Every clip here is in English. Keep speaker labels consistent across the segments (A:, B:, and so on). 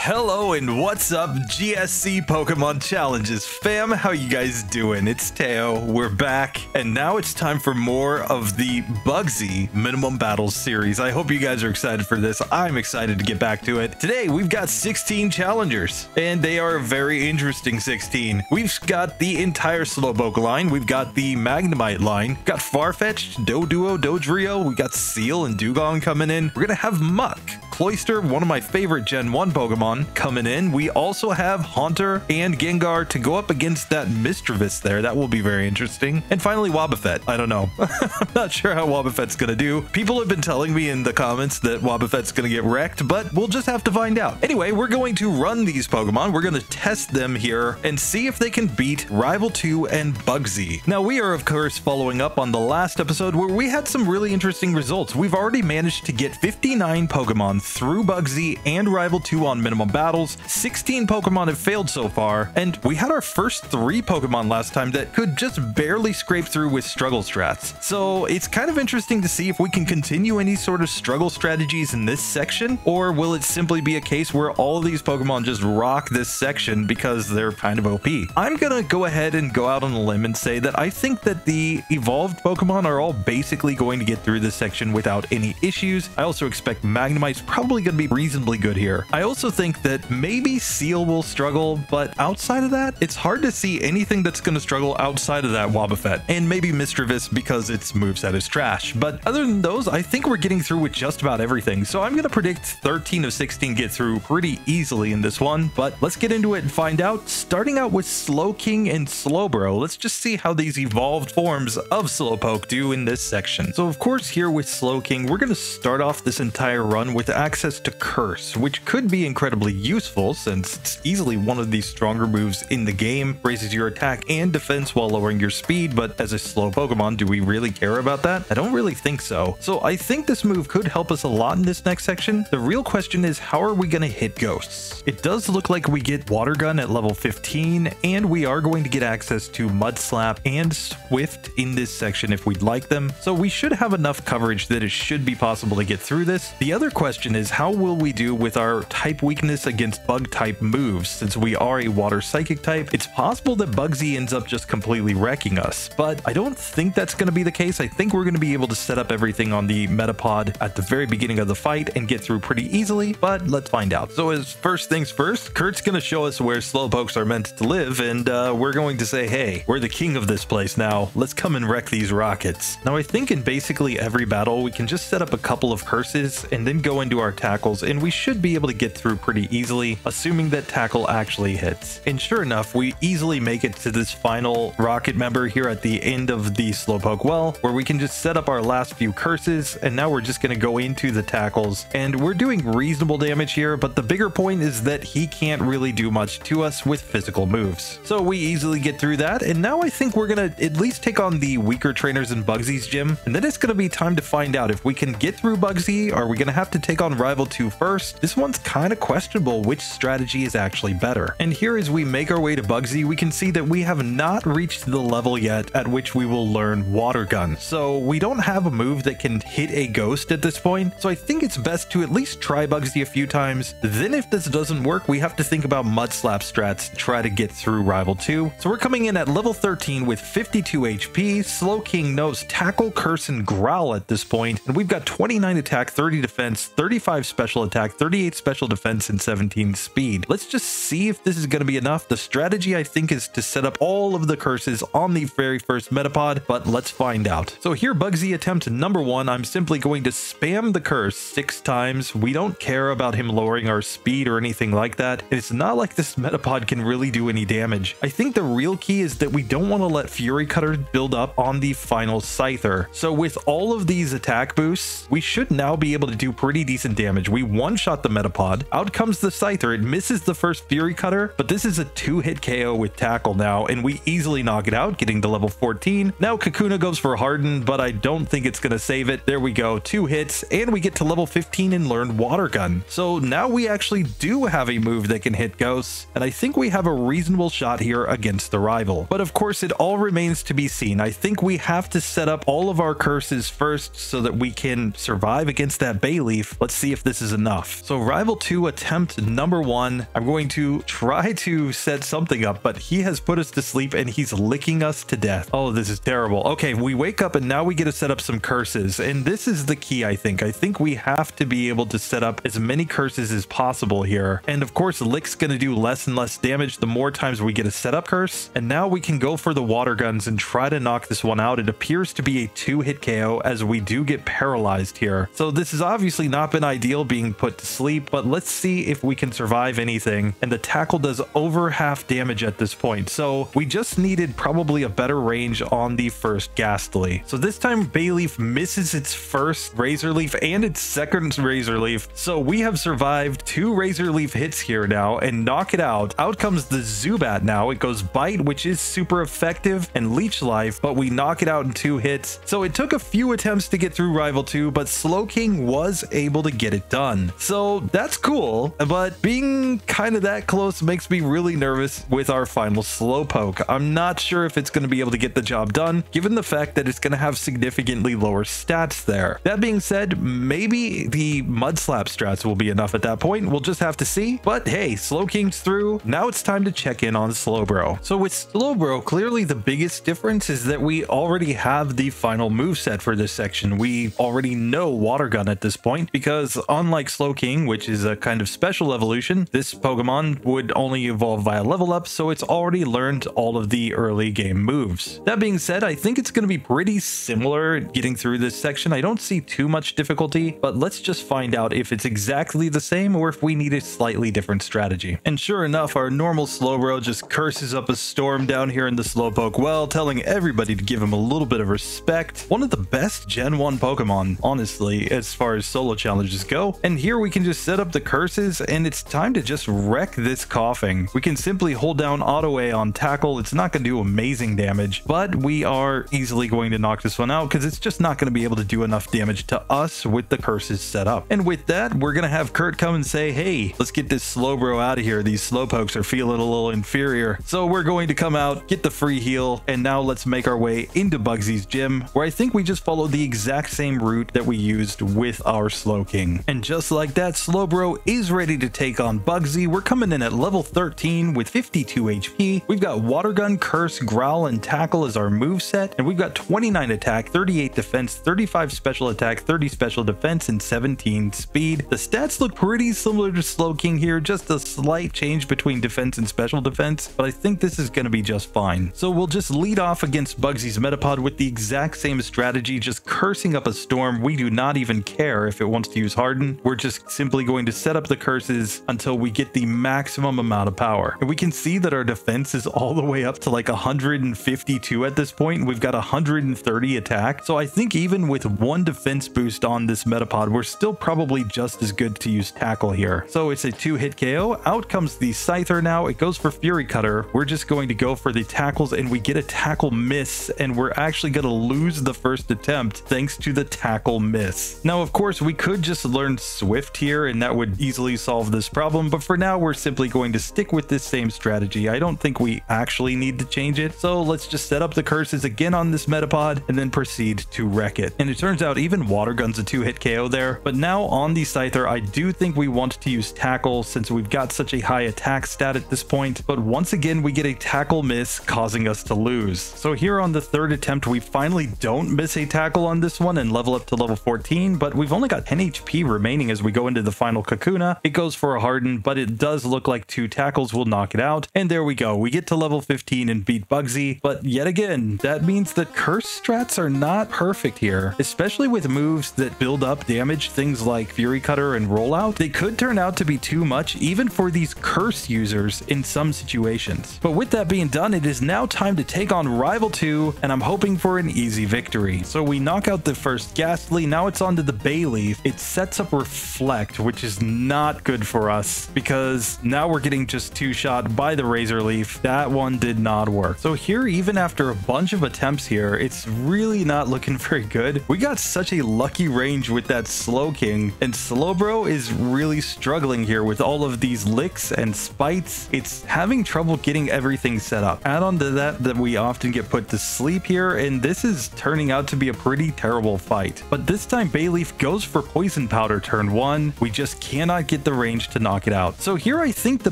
A: Hello and what's up, GSC Pokemon Challenges fam? How you guys doing? It's Teo, we're back, and now it's time for more of the Bugsy Minimum Battles series. I hope you guys are excited for this. I'm excited to get back to it. Today, we've got 16 challengers, and they are a very interesting 16. We've got the entire Slowpoke line, we've got the Magnemite line, got Farfetch'd, Doduo, Dodrio, we got Seel and Dewgong coming in. We're gonna have Muck, Cloyster, one of my favorite Gen 1 Pokemon, coming in. We also have Haunter and Gengar to go up against that Misdreavus there. That will be very interesting. And finally, Wobbuffet. I don't know. I'm not sure how Wobbuffet's gonna do. People have been telling me in the comments that Wobbuffet's gonna get wrecked, but we'll just have to find out. Anyway, we're going to run these Pokemon. We're gonna test them here and see if they can beat Rival 2 and Bugsy. Now, we are, of course, following up on the last episode where we had some really interesting results. We've already managed to get 59 Pokemon through Bugsy and Rival 2 on minimum battles. 16 Pokemon have failed so far, and we had our first 3 Pokemon last time that could just barely scrape through with struggle strats. So it's kind of interesting to see if we can continue any sort of struggle strategies in this section, or will it simply be a case where all of these Pokemon just rock this section because they're kind of OP. I'm gonna go ahead and go out on a limb and say that I think that the evolved Pokemon are all basically going to get through this section without any issues. I also expect Magnemite's probably going to be reasonably good here. I also think that maybe Seel will struggle, but outside of that, it's hard to see anything that's going to struggle outside of that Wobbuffet, and maybe Misdreavus because its moveset is trash. But other than those, I think we're getting through with just about everything. So I'm going to predict 13 of 16 get through pretty easily in this one, but let's get into it and find out. Starting out with Slowking and Slowbro, let's just see how these evolved forms of Slowpoke do in this section. So of course, here with Slowking, we're going to start off this entire run with access to Curse, which could be incredibly useful since it's easily one of the stronger moves in the game, raises your attack and defense while lowering your speed, but as a slow Pokemon, do we really care about that? I don't really think so. So I think this move could help us a lot in this next section. The real question is, how are we going to hit ghosts? It does look like we get Water Gun at level 15, and we are going to get access to Mud Slap and Swift in this section if we'd like them. So we should have enough coverage that it should be possible to get through this. The other question is, how will we do with our type weakness against bug type moves? Since we are a water psychic type, it's possible that Bugsy ends up just completely wrecking us, but I don't think that's going to be the case. I think we're going to be able to set up everything on the Metapod at the very beginning of the fight and get through pretty easily, but let's find out. So as first things first, Kurt's going to show us where Slowpokes are meant to live, and we're going to say, hey, we're the king of this place now. Let's come and wreck these rockets. Now, I think in basically every battle, we can just set up a couple of curses and then go into our tackles, and we should be able to get through pretty easily, assuming that tackle actually hits. And sure enough, we easily make it to this final rocket member here at the end of the Slowpoke well, where we can just set up our last few curses, and now we're just going to go into the tackles, and we're doing reasonable damage here, but the bigger point is that he can't really do much to us with physical moves. So we easily get through that, and now I think we're going to at least take on the weaker trainers in Bugsy's gym, and then it's going to be time to find out if we can get through Bugsy. Are we going to have to take on Rival 2 first? This one's kind of questionable which strategy is actually better. And here, as we make our way to Bugsy, we can see that we have not reached the level yet at which we will learn Water Gun. So we don't have a move that can hit a ghost at this point. So I think it's best to at least try Bugsy a few times. Then if this doesn't work, we have to think about Mud Slap strats to try to get through Rival 2. So we're coming in at level 13 with 52 HP. Slowking knows Tackle, Curse, and Growl at this point, and we've got 29 attack, 30 defense, 35 special attack, 38 special defense, and 17 speed. Let's just see if this is going to be enough. The strategy, I think, is to set up all of the curses on the very first Metapod, but let's find out. So here, Bugsy attempt number 1, I'm simply going to spam the curse 6 times. We don't care about him lowering our speed or anything like that. It's not like this Metapod can really do any damage. I think the real key is that we don't want to let Fury Cutter build up on the final Scyther. So with all of these attack boosts, we should now be able to do pretty decent damage. We one-shot the Metapod. Out comes the Scyther. It misses the first Fury Cutter, but this is a 2-hit KO with Tackle now, and we easily knock it out, getting to level 14. Now Kakuna goes for Harden, but I don't think it's going to save it. There we go, 2 hits, and we get to level 15 and learn Water Gun. So now we actually do have a move that can hit ghosts, and I think we have a reasonable shot here against the rival. But of course, it all remains to be seen. I think we have to set up all of our curses first so that we can survive against that Bayleaf. Let's let's see if this is enough. So Rival 2 attempt number 1. I'm going to try to set something up, but he has put us to sleep and he's licking us to death. Oh, this is terrible. Okay, we wake up and now we get to set up some curses. And this is the key, I think. I think we have to be able to set up as many curses as possible here. And of course, Lick's going to do less and less damage the more times we get a setup curse. And now we can go for the water guns and try to knock this one out. It appears to be a 2-hit KO as we do get paralyzed here. So this has obviously not been ideal being put to sleep, but let's see if we can survive anything. And the tackle does over half damage at this point. So we just needed probably a better range on the first Ghastly. So this time Bayleaf misses its first Razor Leaf and its second Razor Leaf. So we have survived 2 Razor Leaf hits here now and knock it out. Out comes the Zubat now. It goes Bite, which is super effective, and Leech Life, but we knock it out in 2 hits. So it took a few attempts to get through Rival 2, but Slowking was able to get it done. So that's cool, but being kind of that close makes me really nervous with our final Slowpoke. I'm not sure if it's going to be able to get the job done, given the fact that it's going to have significantly lower stats there. That being said, maybe the Mud Slap strats will be enough at that point. We'll just have to see. But hey, Slowking's through. Now it's time to check in on Slowbro. So with Slowbro, clearly the biggest difference is that we already have the final moveset for this section. We already know Water Gun at this point because unlike Slowking, which is a kind of special evolution, this Pokemon would only evolve via level up, so it's already learned all of the early game moves. That being said, I think it's going to be pretty similar getting through this section. I don't see too much difficulty, but let's just find out if it's exactly the same or if we need a slightly different strategy. And sure enough, our normal Slowbro just curses up a storm down here in the Slowpoke well, telling everybody to give him a little bit of respect. One of the best Gen 1 Pokemon, honestly, as far as solo challenges go. And here we can just set up the curses, and it's time to just wreck this coughing. We can simply hold down Auto A on Tackle. It's not going to do amazing damage, but we are easily going to knock this one out because it's just not going to be able to do enough damage to us with the curses set up. And with that, we're going to have Kurt come and say, hey, let's get this Slowbro out of here. These Slowpokes are feeling a little inferior. So we're going to come out, get the free heal, and now let's make our way into Bugsy's gym, where I think we just follow the exact same route that we used with our Slowking. And just like that, Slowbro is ready to take on Bugsy. We're coming in at level 13 with 52 HP. We've got Water Gun, Curse, Growl, and Tackle as our moveset, and we've got 29 attack, 38 defense, 35 special attack, 30 special defense, and 17 speed. The stats look pretty similar to Slowking here, just a slight change between defense and special defense, but I think this is going to be just fine. So we'll just lead off against Bugsy's Metapod with the exact same strategy, just cursing up a storm. We do not even care if it wants to use Harden. We're just simply going to set up the curses until we get the maximum amount of power. And we can see that our defense is all the way up to like 152 at this point. We've got 130 attack. So I think even with 1 defense boost on this Metapod, we're still probably just as good to use Tackle here. So it's a 2-hit KO. Out comes the Scyther now. It goes for Fury Cutter. We're just going to go for the tackles and we get a tackle miss, and we're actually going to lose the first attempt thanks to the tackle miss. Now, of course, we could just learn Swift here and that would easily solve this problem, but for now, we're simply going to stick with this same strategy. I don't think we actually need to change it. So let's just set up the curses again on this Metapod and then proceed to wreck it. And it turns out even Water Gun's a 2-hit KO there. But now on the Scyther, I do think we want to use Tackle since we've got such a high attack stat at this point. But once again, we get a tackle miss, causing us to lose. So here on the 3rd attempt, we finally don't miss a tackle on this one and level up to level 14, but we've only got 10 HP remaining as we go into the final Kakuna. It goes for a Harden, but it does look like 2 tackles will knock it out. And there we go. We get to level 15 and beat Bugsy. But yet again, that means that curse strats are not perfect here, especially with moves that build up damage, things like Fury Cutter and Rollout. They could turn out to be too much even for these curse users in some situations. But with that being done, it is now time to take on Rival 2, and I'm hoping for an easy victory. So we knock out the first Ghastly. Now it's on to the Bayleaf. It sets up Reflect, which is not good for us because now we're getting just 2-shot by the Razor Leaf. That one did not work. So here, even after a bunch of attempts here, it's really not looking very good. We got such a lucky range with that Slowking, and Slowbro is really struggling here with all of these licks and spites. It's having trouble getting everything set up. Add on to that we often get put to sleep here, and this is turning out to be a pretty terrible fight. But this time Bayleaf goes for Poison Poison Powder turn 1. We just cannot get the range to knock it out. So here I think the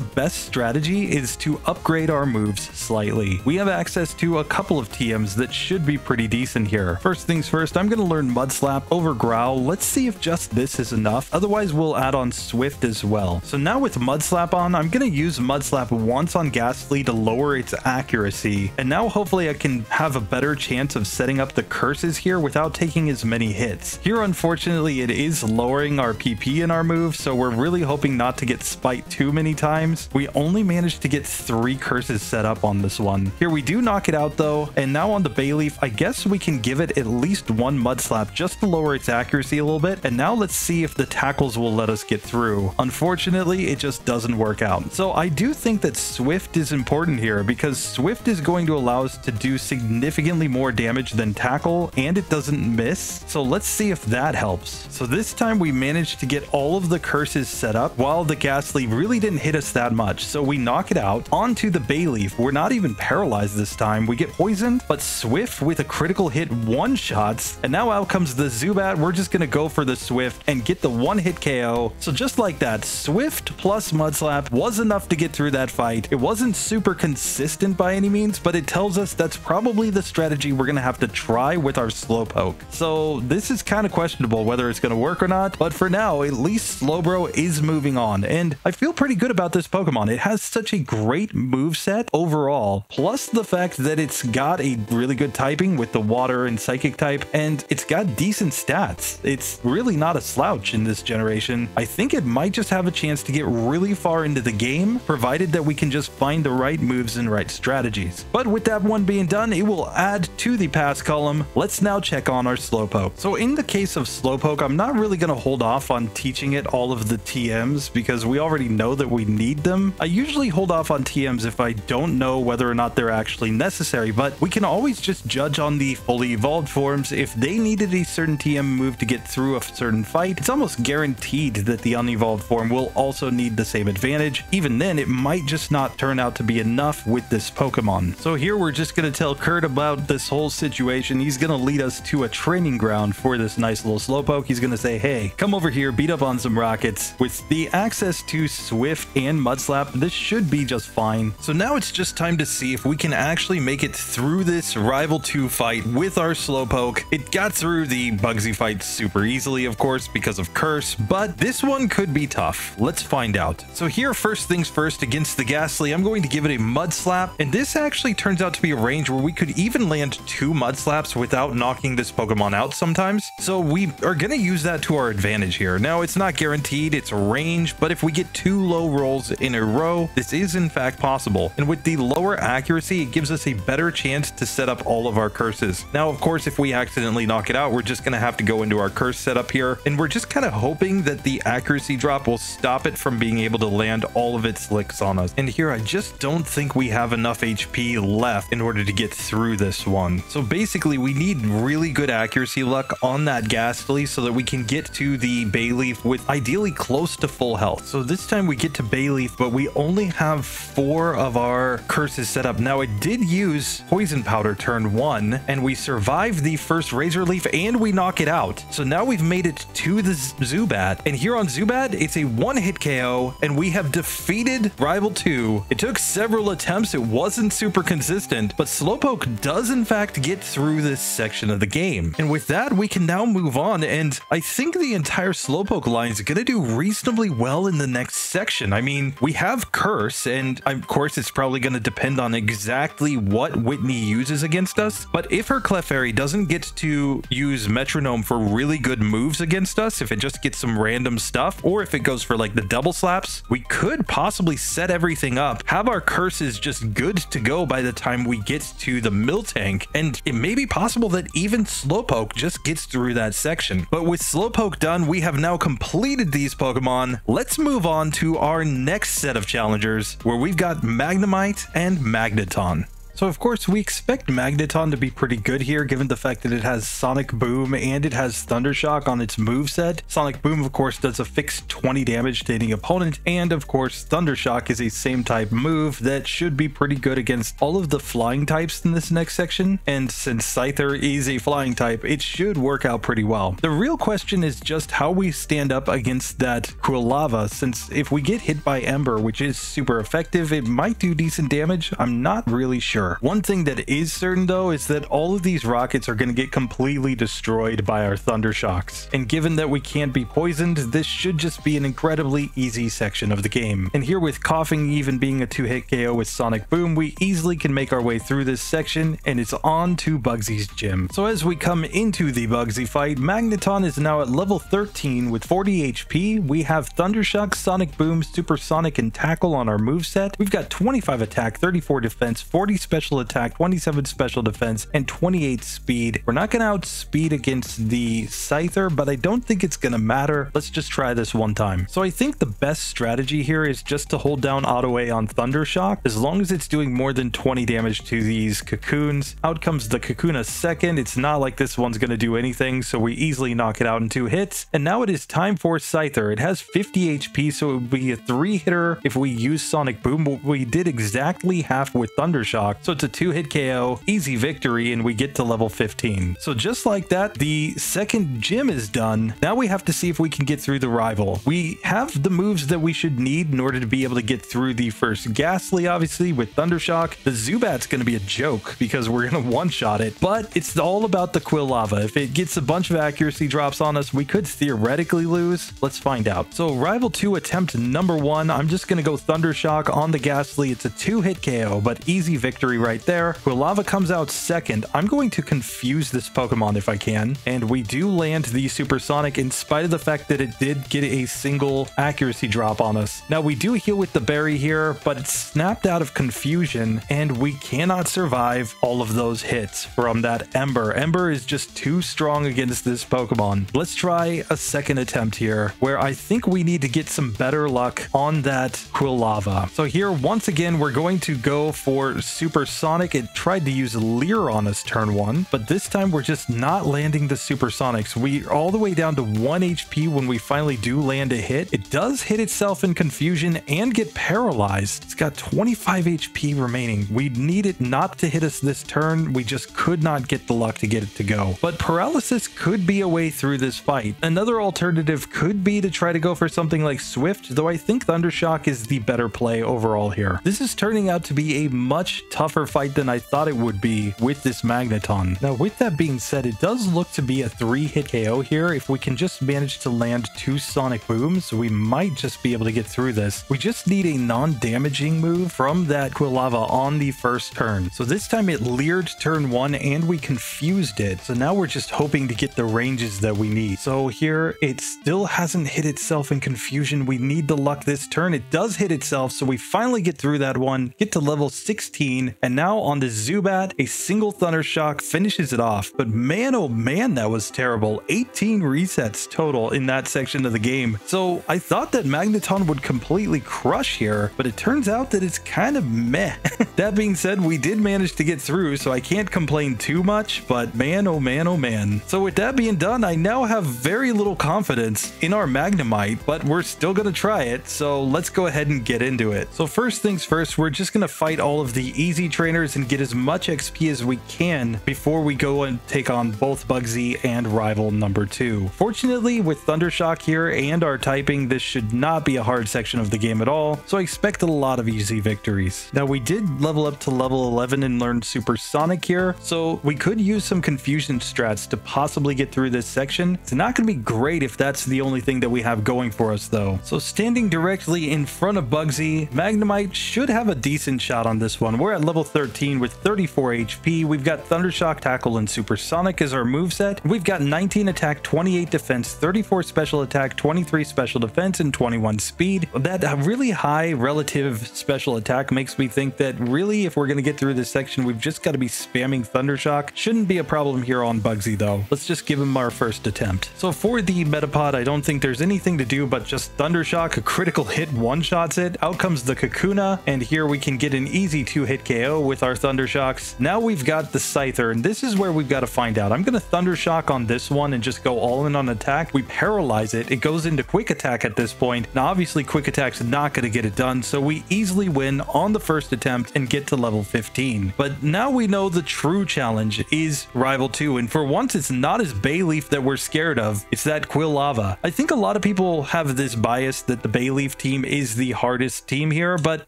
A: best strategy is to upgrade our moves slightly. We have access to a couple of TMs that should be pretty decent here. First things first, I'm going to learn Mud Slap over Growl. Let's see if just this is enough. Otherwise, we'll add on Swift as well. So now with Mud Slap on, I'm going to use Mud Slap once on Ghastly to lower its accuracy. And now hopefully I can have a better chance of setting up the curses here without taking as many hits. Here, unfortunately, it is lowering our PP in our move, so we're really hoping not to get spiked too many times. We only managed to get 3 curses set up on this one. Here we do knock it out though, and now on the Bayleaf, I guess we can give it at least 1 Mud Slap just to lower its accuracy a little bit. And now let's see if the tackles will let us get through. Unfortunately, it just doesn't work out. So I do think that Swift is important here because Swift is going to allow us to do significantly more damage than tackle, and it doesn't miss. So let's see if that helps. So this time we managed to get all of the curses set up while the Ghastly really didn't hit us that much. So we knock it out onto the Bayleaf. We're not even paralyzed this time. We get poisoned, but Swift with a critical hit one-shots. And now out comes the Zubat. We're just going to go for the Swift and get the one-hit KO. So just like that, Swift plus Mud Slap was enough to get through that fight. It wasn't super consistent by any means, but it tells us that's probably the strategy we're going to have to try with our Slowpoke. So this is kind of questionable whether it's going to work or not, but for now, at least Slowbro is moving on, and I feel pretty good about this Pokemon. It has such a great moveset overall, plus the fact that it's got a really good typing with the Water and Psychic type, and it's got decent stats. It's really not a slouch in this generation. I think it might just have a chance to get really far into the game, provided that we can just find the right moves and right strategies. But with that one being done, it will add to the pass column. Let's now check on our Slowpoke. So in the case of Slowpoke, I'm not really going to hold off on teaching it all of the TMs because we already know that we need them. I usually hold off on TMs if I don't know whether or not they're actually necessary, but we can always just judge on the fully evolved forms. If they needed a certain TM move to get through a certain fight, it's almost guaranteed that the unevolved form will also need the same advantage. Even then, it might just not turn out to be enough with this Pokemon. So here we're just going to tell Kurt about this whole situation. He's going to lead us to a training ground for this nice little Slowpoke. He's going to say, hey, come over here, beat up on some rockets. With the access to Swift and Mud Slap, this should be just fine. So now it's just time to see if we can actually make it through this Rival 2 fight with our Slowpoke. It got through the Bugsy fight super easily, of course, because of Curse, but this one could be tough. Let's find out. So here, first things first, against the Ghastly, I'm going to give it a Mud Slap, and this actually turns out to be a range where we could even land 2 Mud Slaps without knocking this Pokemon out sometimes. So we are going to use that to our advantage here. Now, it's not guaranteed, it's a range, but if we get 2 low rolls in a row, this is in fact possible. And with the lower accuracy, it gives us a better chance to set up all of our curses. Now, of course, if we accidentally knock it out, we're just going to have to go into our curse setup here, and we're just kind of hoping that the accuracy drop will stop it from being able to land all of its licks on us. And here, I just don't think we have enough HP left in order to get through this one. So basically, we need really good accuracy luck on that Ghastly so that we can get to the Bayleaf with ideally close to full health. So this time we get to Bayleaf, but we only have 4 of our curses set up. Now, it did use Poison Powder turn 1, and we survived the first Razor Leaf, and we knock it out. So now we've made it to the Zubat, and here on Zubat, it's a one-hit KO, and we have defeated Rival 2. It took several attempts. It wasn't super consistent, but Slowpoke does in fact get through this section of the game. And with that, we can now move on, and I think the entire Slowpoke line is going to do reasonably well in the next section. I mean, we have Curse, and of course, it's probably going to depend on exactly what Whitney uses against us, but if her Clefairy doesn't get to use Metronome for really good moves against us, if it just gets some random stuff, or if it goes for like the double slaps, we could possibly set everything up, have our curses just good to go by the time we get to the Miltank, and it may be possible that even Slowpoke just gets through that section. But with Slowpoke done, we have now completed these Pokemon. Let's move on to our next set of challengers, where we've got Magnemite and Magneton. So of course we expect Magneton to be pretty good here given the fact that it has Sonic Boom and it has Thundershock on its moveset. Sonic Boom of course does a fixed 20 damage to any opponent, and of course Thundershock is a same type move that should be pretty good against all of the flying types in this next section, and since Scyther is a flying type, it should work out pretty well. The real question is just how we stand up against that Quilava, since if we get hit by Ember, which is super effective, it might do decent damage. I'm not really sure. One thing that is certain though is that all of these rockets are going to get completely destroyed by our Thundershocks, and given that we can't be poisoned, this should just be an incredibly easy section of the game. And here with Coughing even being a 2-hit KO with Sonic Boom, we easily can make our way through this section, and it's on to Bugsy's gym. So as we come into the Bugsy fight, Magneton is now at level 13 with 40 HP. We have Thundershock, Sonic Boom, Supersonic, and Tackle on our moveset. We've got 25 attack, 34 defense, 40 special attack, 27 special defense, and 28 speed. We're not going to outspeed against the Scyther, but I don't think it's going to matter. Let's just try this one time. So I think the best strategy here is just to hold down Auto A on Thundershock. As long as it's doing more than 20 damage to these cocoons. Out comes the Kakuna second. It's not like this one's going to do anything, so we easily knock it out in 2 hits. And now it is time for Scyther. It has 50 HP, so it would be a 3-hitter if we use Sonic Boom, but we did exactly half with Thundershock. So it's a 2-hit KO, easy victory, and we get to level 15. So just like that, the second gym is done. Now we have to see if we can get through the rival. We have the moves that we should need in order to be able to get through the first Ghastly, obviously, with Thundershock. The Zubat's going to be a joke because we're going to one-shot it, but it's all about the Quilava. If it gets a bunch of accuracy drops on us, we could theoretically lose. Let's find out. So Rival 2 attempt number 1, I'm just going to go Thundershock on the Ghastly. It's a 2-hit KO, but easy victory right there. Quilava comes out second. I'm going to confuse this Pokemon if I can, and we do land the Supersonic in spite of the fact that it did get a single accuracy drop on us. Now we do heal with the berry here, but it's snapped out of confusion, and we cannot survive all of those hits from that Ember. Ember is just too strong against this Pokemon. Let's try a second attempt here, where I think we need to get some better luck on that Quilava. So here, once again, we're going to go for Supersonic. It tried to use Leer on us turn 1, but this time we're just not landing the Supersonics. We're all the way down to 1 HP when we finally do land a hit. It does hit itself in confusion and get paralyzed. It's got 25 HP remaining. We need it not to hit us this turn. We just could not get the luck to get it to go. But paralysis could be a way through this fight. Another alternative could be to try to go for something like Swift, though I think Thundershock is the better play overall here. This is turning out to be a much tougher fight than I thought it would be with this Magneton. Now with that being said, it does look to be a 3-hit KO here. If we can just manage to land 2 Sonic Booms, we might just be able to get through this. We just need a non-damaging move from that Quilava on the first turn. So this time it leered turn 1 and we confused it. So now we're just hoping to get the ranges that we need. So here it still hasn't hit itself in confusion. We need the luck this turn. It does hit itself, so we finally get through that one, get to level 16, and now on the Zubat, a single Thundershock finishes it off. But man, oh man, that was terrible. 18 resets total in that section of the game. So I thought that Magneton would completely crush here, but it turns out that it's kind of meh. That being said, we did manage to get through, so I can't complain too much, but man, oh man, oh man. So with that being done, I now have very little confidence in our Magnemite, but we're still going to try it, so let's go ahead and get into it. So first things first, we're just going to fight all of the easy trainers and get as much XP as we can before we go and take on both Bugsy and Rival number 2. Fortunately, with Thundershock here and our typing, this should not be a hard section of the game at all, so I expect a lot of easy victories. Now we did level up to level 11 and learn Supersonic here, so we could use some confusion strats to possibly get through this section. It's not going to be great if that's the only thing that we have going for us though. So standing directly in front of Bugsy, Magnemite should have a decent shot on this one. We're at level 13 with 34 HP. We've got Thundershock, Tackle, and Supersonic as our moveset. We've got 19 attack, 28 defense, 34 special attack, 23 special defense, and 21 speed. That really high relative special attack makes me think that really if we're going to get through this section, we've just got to be spamming Thundershock. Shouldn't be a problem here on Bugsy though. Let's just give him our first attempt. So for the Metapod, I don't think there's anything to do but just Thundershock. A critical hit one-shots it. Out comes the Kakuna, and here we can get an easy 2-hit KO KO with our Thunder Shocks. Now we've got the Scyther, and this is where we've got to find out. I'm going to Thunder Shock on this one and just go all in on attack. We paralyze it. It goes into quick attack at this point. Now, obviously, quick attack's not going to get it done, so we easily win on the first attempt and get to level 15. But now we know the true challenge is Rival 2, and for once, it's not as Bayleaf that we're scared of. It's that Quilava. I think a lot of people have this bias that the Bayleaf team is the hardest team here, but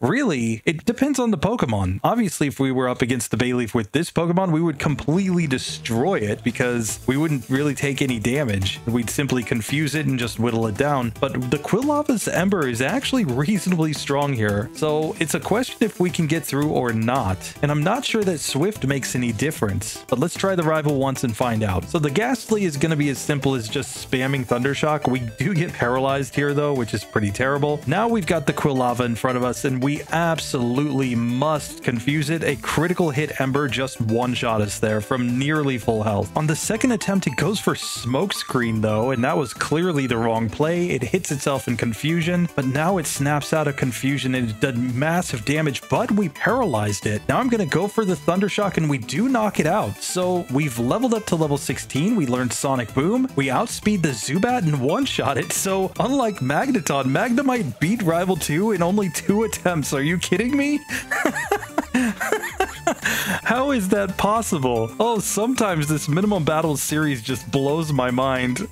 A: really, it depends on the Pokemon. Obviously, if we were up against the Bayleaf with this Pokemon, we would completely destroy it because we wouldn't really take any damage. We'd simply confuse it and just whittle it down. But the Quilava's Ember is actually reasonably strong here, so it's a question if we can get through or not. And I'm not sure that Swift makes any difference, but let's try the Rival once and find out. So the Ghastly is going to be as simple as just spamming Thunder Shock. We do get paralyzed here though, which is pretty terrible. Now we've got the Quilava in front of us and we absolutely must confuse it. A critical hit Ember just one-shot us there from nearly full health. On the second attempt, it goes for Smokescreen though, and that was clearly the wrong play. It hits itself in confusion, but now it snaps out of confusion and it did massive damage, but we paralyzed it. Now I'm going to go for the Thunder Shock and we do knock it out. So we've leveled up to level 16. We learned Sonic Boom. We outspeed the Zubat and one-shot it. So unlike Magneton, Magnemite beat Rival 2 in only 2 attempts. Are you kidding me? How is that possible? Oh, sometimes this minimum battles series just blows my mind.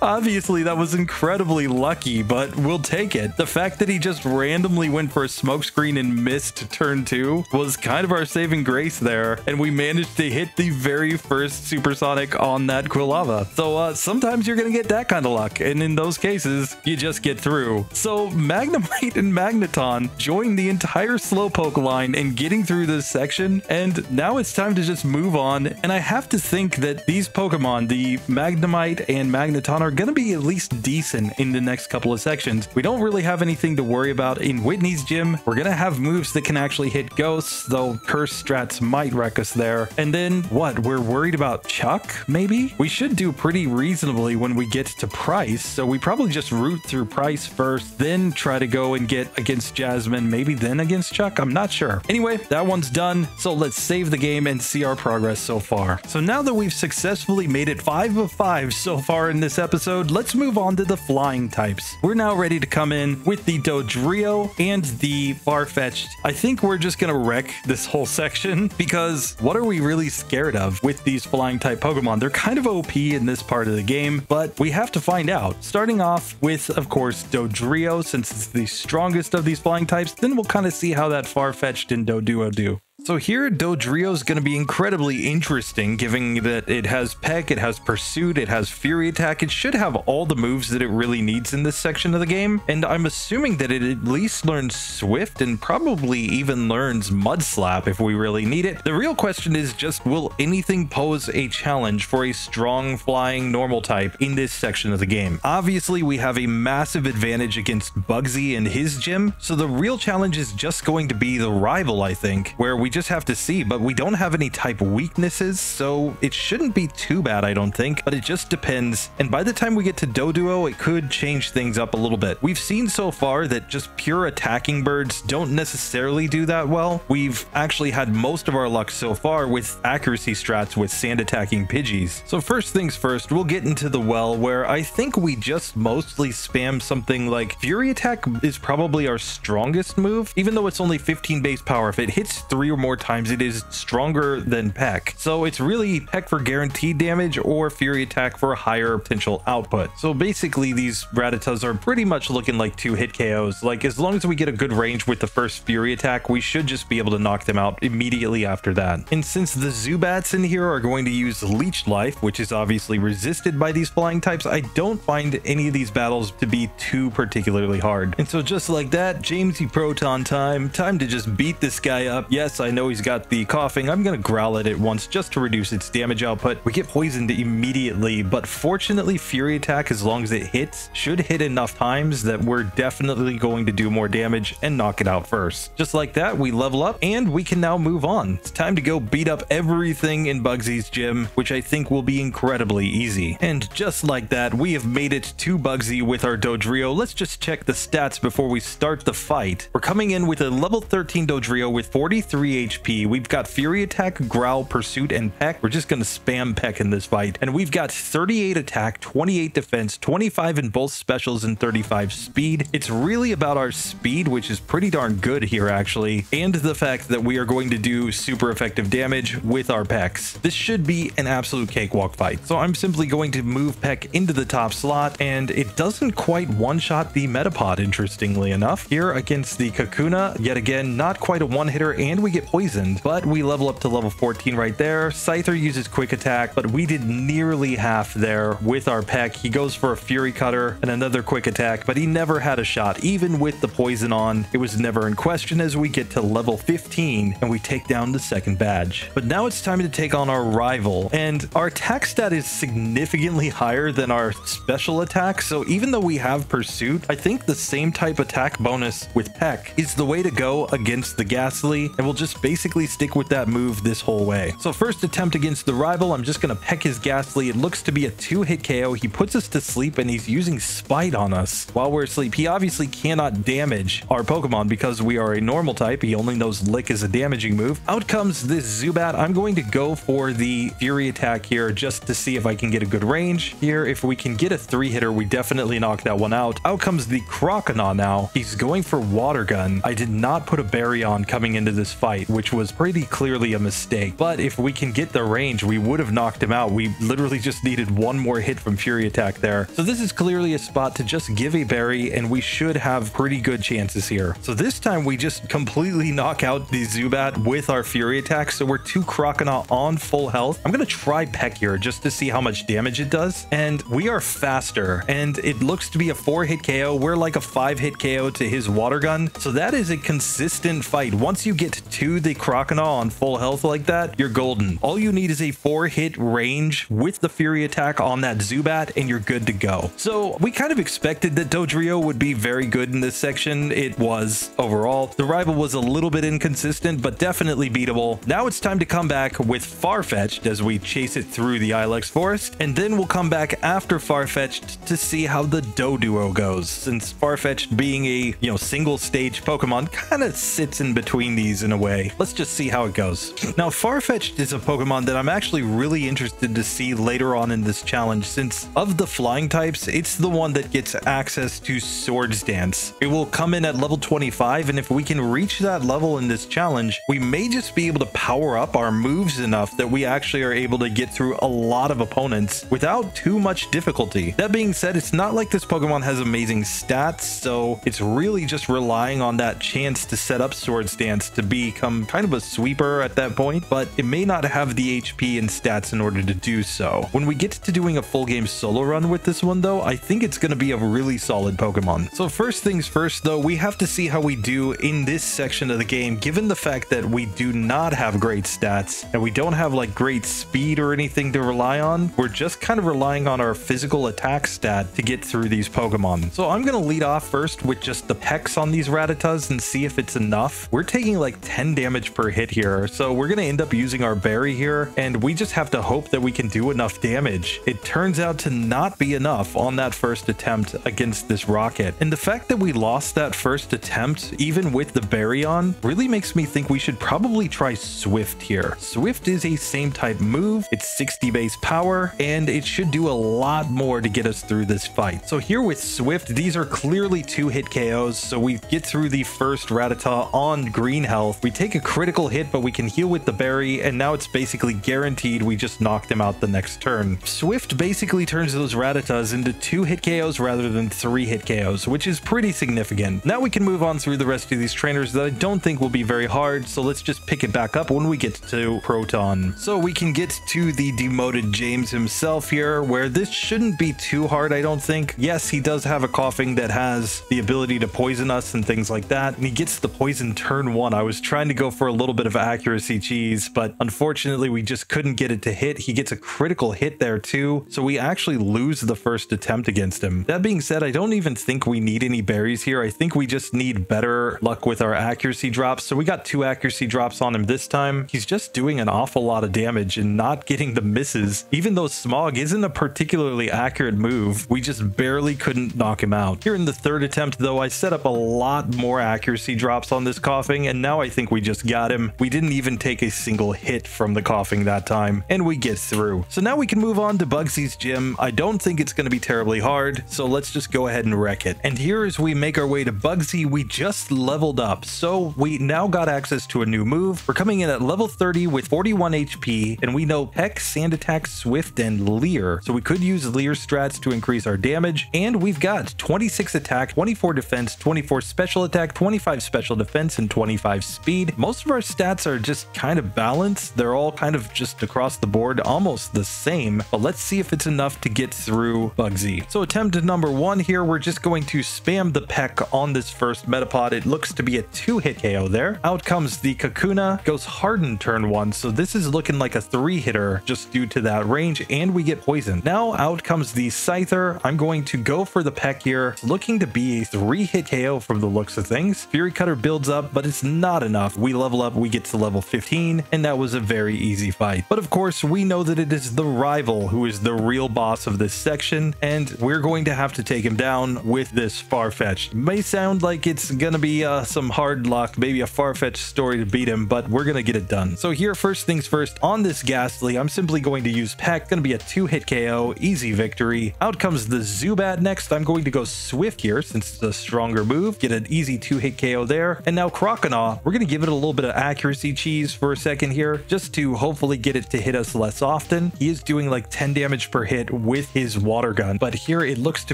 A: Obviously, that was incredibly lucky, but we'll take it. The fact that he just randomly went for a Smokescreen and missed turn 2 was kind of our saving grace there, and we managed to hit the very first Supersonic on that Quilava. So sometimes you're going to get that kind of luck, and in those cases, you just get through. So Magnemite and Magneton joined the entire Slowpoke line in getting through this section, and now it's time to just move on, and I have to think that these Pokemon, the Magnemite and Magneton, are going to be at least decent in the next couple of sections. We don't really have anything to worry about in Whitney's gym. We're going to have moves that can actually hit ghosts, though curse strats might wreck us there. And then what? We're worried about Chuck, maybe? We should do pretty reasonably when we get to Price, so we probably just root through Price first, then try to go and get against Jasmine, maybe then against Chuck? I'm not sure. Anyway, that one's done, so let's save the game and see our progress so far. So now that we've successfully made it 5 of 5 so far in this episode, let's move on to the flying types. We're now ready to come in with the Dodrio and the Farfetch'd. I think we're just gonna wreck this whole section because what are we really scared of with these flying type Pokemon? They're kind of OP in this part of the game, but we have to find out. Starting off with, of course, Dodrio, since it's the strongest of these flying types, then we'll kind of see how that Farfetch'd and Doduo do. So here, Dodrio is going to be incredibly interesting, given that it has Peck, it has Pursuit, it has Fury Attack. It should have all the moves that it really needs in this section of the game, and I'm assuming that it at least learns Swift and probably even learns Mud Slap if we really need it. The real question is just, will anything pose a challenge for a strong flying normal type in this section of the game? Obviously, we have a massive advantage against Bugsy and his gym, so the real challenge is just going to be the Rival, I think, where we just have to see, but we don't have any type weaknesses, so it shouldn't be too bad, I don't think, but it just depends. And by the time we get to Doduo, it could change things up a little bit. We've seen so far that just pure attacking birds don't necessarily do that well. We've actually had most of our luck so far with accuracy strats with sand attacking Pidgeys. So first things first, we'll get into the well, where I think we just mostly spam something like Fury Attack is probably our strongest move, even though it's only 15 base power. If it hits 3 or more times, it is stronger than Peck. So it's really Peck for guaranteed damage or Fury Attack for higher potential output. So basically these Rattatas are pretty much looking like 2-hit KOs. Like, as long as we get a good range with the first Fury Attack, we should just be able to knock them out immediately after that. And since the Zubats in here are going to use Leech Life, which is obviously resisted by these flying types, I don't find any of these battles to be too particularly hard. And so just like that, Jamesy Proton time to just beat this guy up. Yes, I I know he's got the coughing, I'm going to growl at it once just to reduce its damage output. We get poisoned immediately, but fortunately Fury Attack, as long as it hits, should hit enough times that we're definitely going to do more damage and knock it out first. Just like that, we level up and we can now move on. It's time to go beat up everything in Bugsy's gym, which I think will be incredibly easy. And just like that, we have made it to Bugsy with our Dodrio. Let's just check the stats before we start the fight. We're coming in with a level 13 Dodrio with 43 HP. We've got Fury Attack, Growl, Pursuit, and Peck. We're just going to spam Peck in this fight. And we've got 38 attack, 28 defense, 25 in both specials, and 35 speed. It's really about our speed, which is pretty darn good here actually, and the fact that we are going to do super effective damage with our Pecks. This should be an absolute cakewalk fight. So I'm simply going to move Peck into the top slot, and it doesn't quite one-shot the Metapod, interestingly enough. Here against the Kakuna, yet again, not quite a one-hitter, and we get poisoned, but we level up to level 14 right there. Scyther uses quick attack, but we did nearly half there with our Peck. He goes for a Fury Cutter and another quick attack, but he never had a shot. Even with the poison on, it was never in question as we get to level 15 and we take down the second badge. But now it's time to take on our rival, and our attack stat is significantly higher than our special attack, so even though we have Pursuit, I think the same type attack bonus with Peck is the way to go against the Ghastly, and we'll just basically stick with that move this whole way. So first attempt against the rival, I'm just going to Peck his Ghastly. It looks to be a 2-hit KO. He puts us to sleep and he's using Spite on us while we're asleep. He obviously cannot damage our Pokemon because we are a normal type. He only knows Lick as a damaging move. Out comes this Zubat. I'm going to go for the Fury Attack here just to see if I can get a good range here. If we can get a 3-hitter, we definitely knock that one out. Out comes the Croconaw now. He's going for Water Gun. I did not put a berry on coming into this fight, which was pretty clearly a mistake. But if we can get the range, we would have knocked him out. We literally just needed one more hit from Fury Attack there. So this is clearly a spot to just give a berry, and we should have pretty good chances here. So this time we just completely knock out the Zubat with our Fury Attack. So we're 2 Croconaw on full health. I'm going to try Peck here just to see how much damage it does. And we are faster, and it looks to be a 4-hit KO. We're like a 5-hit KO to his Water Gun. So that is a consistent fight. Once you get to the Croconaw on full health like that, you're golden. All you need is a 4-hit range with the Fury Attack on that Zubat, and you're good to go. So we kind of expected that Dodrio would be very good in this section. It was overall. The rival was a little bit inconsistent, but definitely beatable. Now it's time to come back with Farfetch'd as we chase it through the Ilex Forest, and then we'll come back after Farfetch'd to see how the Doduo goes, since Farfetch'd being a, single stage Pokemon kind of sits in between these in a way. Let's just see how it goes. Now, Farfetch'd is a Pokemon that I'm actually really interested to see later on in this challenge, since of the flying types, it's the one that gets access to Swords Dance. It will come in at level 25, and if we can reach that level in this challenge, we may just be able to power up our moves enough that we actually are able to get through a lot of opponents without too much difficulty. That being said, it's not like this Pokemon has amazing stats, so it's really just relying on that chance to set up Swords Dance to become kind of a sweeper at that point, but it may not have the HP and stats in order to do so. When we get to doing a full game solo run with this one though, I think it's going to be a really solid Pokemon. So first things first though, we have to see how we do in this section of the game, given the fact that we do not have great stats and we don't have like great speed or anything to rely on. We're just kind of relying on our physical attack stat to get through these Pokemon. So I'm going to lead off first with just the Pecks on these Rattatas and see if it's enough. We're taking like 10 damage per hit here, so we're going to end up using our berry here, and we just have to hope that we can do enough damage. It turns out to not be enough on that first attempt against this Rocket, and the fact that we lost that first attempt even with the berry on really makes me think we should probably try Swift here. Swift is a same type move, it's 60 base power, and it should do a lot more to get us through this fight. So here with Swift, these are clearly 2-hit KOs, so we get through the first Rattata on green health. We take a critical hit, but we can heal with the berry, and now it's basically guaranteed we just knocked him out the next turn. Swift basically turns those Rattatas into 2-hit KOs rather than 3-hit KOs, which is pretty significant. Now we can move on through the rest of these trainers that I don't think will be very hard, so let's just pick it back up when we get to Proton. So we can get to the demoted James himself here, where this shouldn't be too hard, I don't think. Yes, he does have a coughing that has the ability to poison us and things like that, and he gets the poison turn 1. I was trying to go for a little bit of accuracy cheese, but unfortunately we just couldn't get it to hit. He gets a critical hit there too, so we actually lose the first attempt against him. That being said, I don't even think we need any berries here. I think we just need better luck with our accuracy drops. So we got 2 accuracy drops on him this time. He's just doing an awful lot of damage and not getting the misses. Even though Smog isn't a particularly accurate move, we just barely couldn't knock him out. Here in the 3rd attempt though, I set up a lot more accuracy drops on this Coughing, and now I think we just got him. We didn't even take a single hit from the Coughing that time, and we get through. So now we can move on to Bugsy's gym. I don't think it's going to be terribly hard, so let's just go ahead and wreck it. And here as we make our way to Bugsy, we just leveled up, so we now got access to a new move. We're coming in at level 30 with 41 HP, and we know Peck, Sand Attack, Swift, and Leer, so we could use Leer strats to increase our damage. And we've got 26 attack, 24 defense, 24 special attack, 25 special defense, and 25 speed. Most of our stats are just kind of balanced. They're all kind of just across the board, almost the same, but let's see if it's enough to get through Bugsy. So attempt number 1 here, we're just going to spam the Peck on this first Metapod. It looks to be a 2-hit KO there. Out comes the Kakuna, goes Harden turn 1, so this is looking like a 3-hitter just due to that range, and we get poisoned. Now out comes the Scyther. I'm going to go for the Peck here. It's looking to be a 3-hit KO from the looks of things. Fury Cutter builds up, but it's not enough. We level up, we get to level 15, and that was a very easy fight. But of course, we know that it is the rival who is the real boss of this section, and we're going to have to take him down with this Farfetch'd. May sound like it's gonna be some hard luck, maybe a Farfetch'd story to beat him, but we're gonna get it done. So here, first things first, on this Ghastly, I'm simply going to use Peck. Gonna be a 2-hit KO, easy victory. Out comes the Zubat next. I'm going to go Swift here since it's a stronger move, get an easy 2-hit KO there. And now Croconaw, we're gonna give it a little bit of accuracy cheese for a second here, just to hopefully get it to hit us less often. He is doing like 10 damage per hit with his water gun, but here it looks to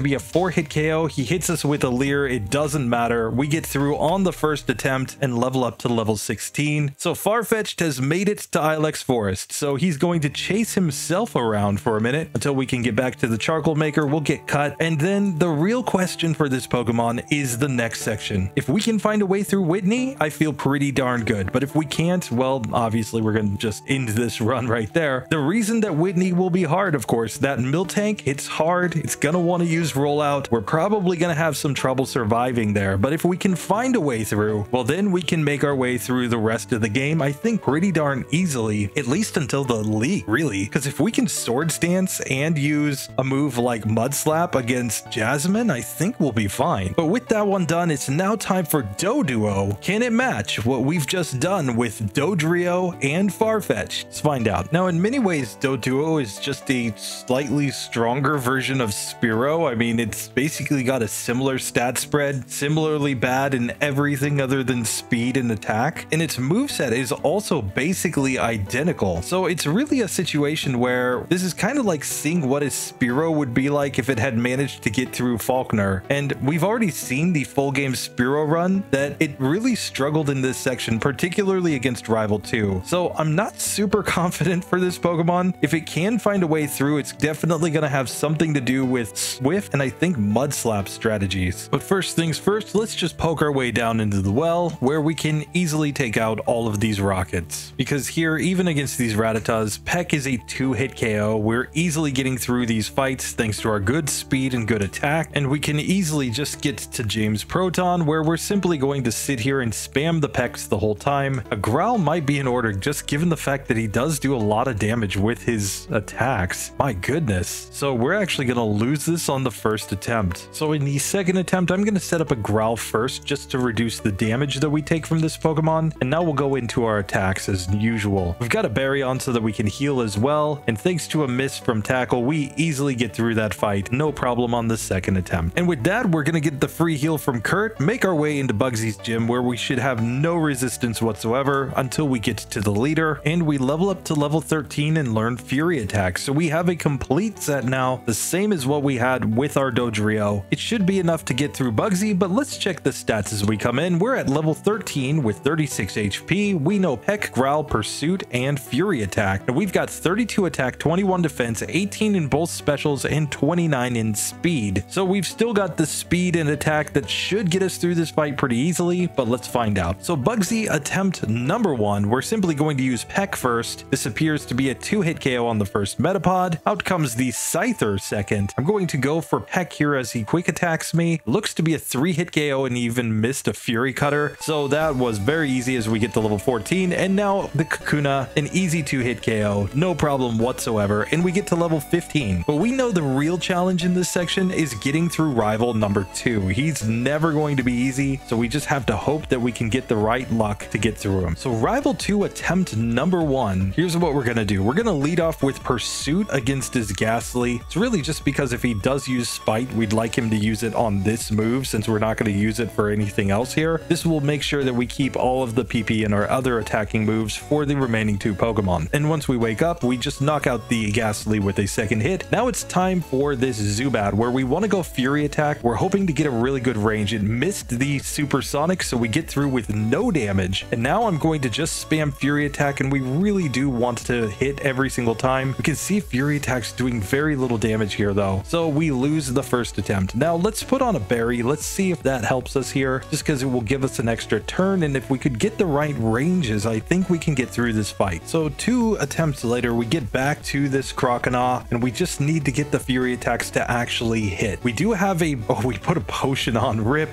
A: be a 4-hit KO. He hits us with a Leer. It doesn't matter. We get through on the first attempt and level up to level 16. So Farfetch'd has made it to Ilex Forest, so he's going to chase himself around for a minute until we can get back to the charcoal maker. We'll get cut, and then the real question for this Pokemon is the next section. If we can find a way through Whitney, I feel pretty darn good, but if we can't, well, obviously we're going to just end this run right there. The reason that Whitney will be hard, of course, that Miltank, it's hard. It's going to want to use Rollout. We're probably going to have some trouble surviving there, but if we can find a way through, well, then we can make our way through the rest of the game, I think pretty darn easily, at least until the league, really, because if we can Swords Dance and use a move like Mud Slap against Jasmine, I think we'll be fine. But with that one done, it's now time for Doduo. Can it match what we've just done with Dodrio and Farfetch'd? Let's find out. Now, in many ways, Doduo is just a slightly stronger version of Spearow. I mean, it's basically got a similar stat spread, similarly bad in everything other than speed and attack, and its moveset is also basically identical. So it's really a situation where this is kind of like seeing what a Spearow would be like if it had managed to get through Falkner. And we've already seen the full game Spearow run that it really struggled in this section, particularly against Rival 2. So I'm not super confident for this Pokemon. If it can find a way through, it's definitely going to have something to do with Swift and I think Mud Slap strategies. But first things first, let's just poke our way down into the well where we can easily take out all of these rockets. Because here, even against these Rattatas, Peck is a 2-hit KO. We're easily getting through these fights thanks to our good speed and good attack, and we can easily just get to James Proton where we're simply going to sit here and spam the Pecks the whole time. A Growl might be in order just given the fact that he does do a lot of damage with his attacks. My goodness. So we're actually going to lose this on the first attempt. So in the second attempt, I'm going to set up a Growl first just to reduce the damage that we take from this Pokemon, and now we'll go into our attacks as usual. We've got a Berry on so that we can heal as well, and thanks to a miss from Tackle, we easily get through that fight, no problem on the second attempt. And with that, we're going to get the free heal from Kurt, make our way into Bugsy's gym where we should have no resistance whatsoever until we get to the leader, and we level up to level 13 and learn Fury Attack. So we have a complete set now, the same as what we had with our Dodrio. It should be enough to get through Bugsy, but let's check the stats as we come in. We're at level 13 with 36 HP. We know Peck, Growl, Pursuit, and Fury Attack. And we've got 32 attack, 21 defense, 18 in both specials, and 29 in speed. So we've still got the speed and attack that should get us through this fight pretty easily, but let's find out. So Bugsy easy attempt number 1. We're simply going to use Peck first. This appears to be a 2-hit KO on the first Metapod. Out comes the Scyther second. I'm going to go for Peck here as he quick attacks me. Looks to be a 3-hit KO and even missed a Fury Cutter. So that was very easy as we get to level 14. And now the Kakuna, an easy 2-hit KO. No problem whatsoever. And we get to level 15. But we know the real challenge in this section is getting through rival number 2. He's never going to be easy. So we just have to hope that we can get the right luck to get through him. So rival 2 attempt number 1. Here's what we're going to do. We're going to lead off with Pursuit against his Ghastly. It's really just because if he does use Spite, we'd like him to use it on this move since we're not going to use it for anything else here. This will make sure that we keep all of the PP in our other attacking moves for the remaining 2 Pokemon. And once we wake up, we just knock out the Ghastly with a second hit. Now it's time for this Zubat where we want to go Fury Attack. We're hoping to get a really good range. It missed the Supersonic, so we get through with no damage. And now I'm going to just spam Fury Attack, and we really do want to hit every single time. We can see Fury Attack's doing very little damage here though, so we lose the first attempt. Now let's put on a Berry. Let's see if that helps us here, just because it will give us an extra turn, and if we could get the right ranges, I think we can get through this fight. So 2 attempts later, we get back to this Croconaw, and we just need to get the Fury Attacks to actually hit. We do have a... Oh, we put a potion on. Rip.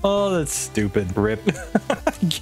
A: Oh, that's stupid. Rip.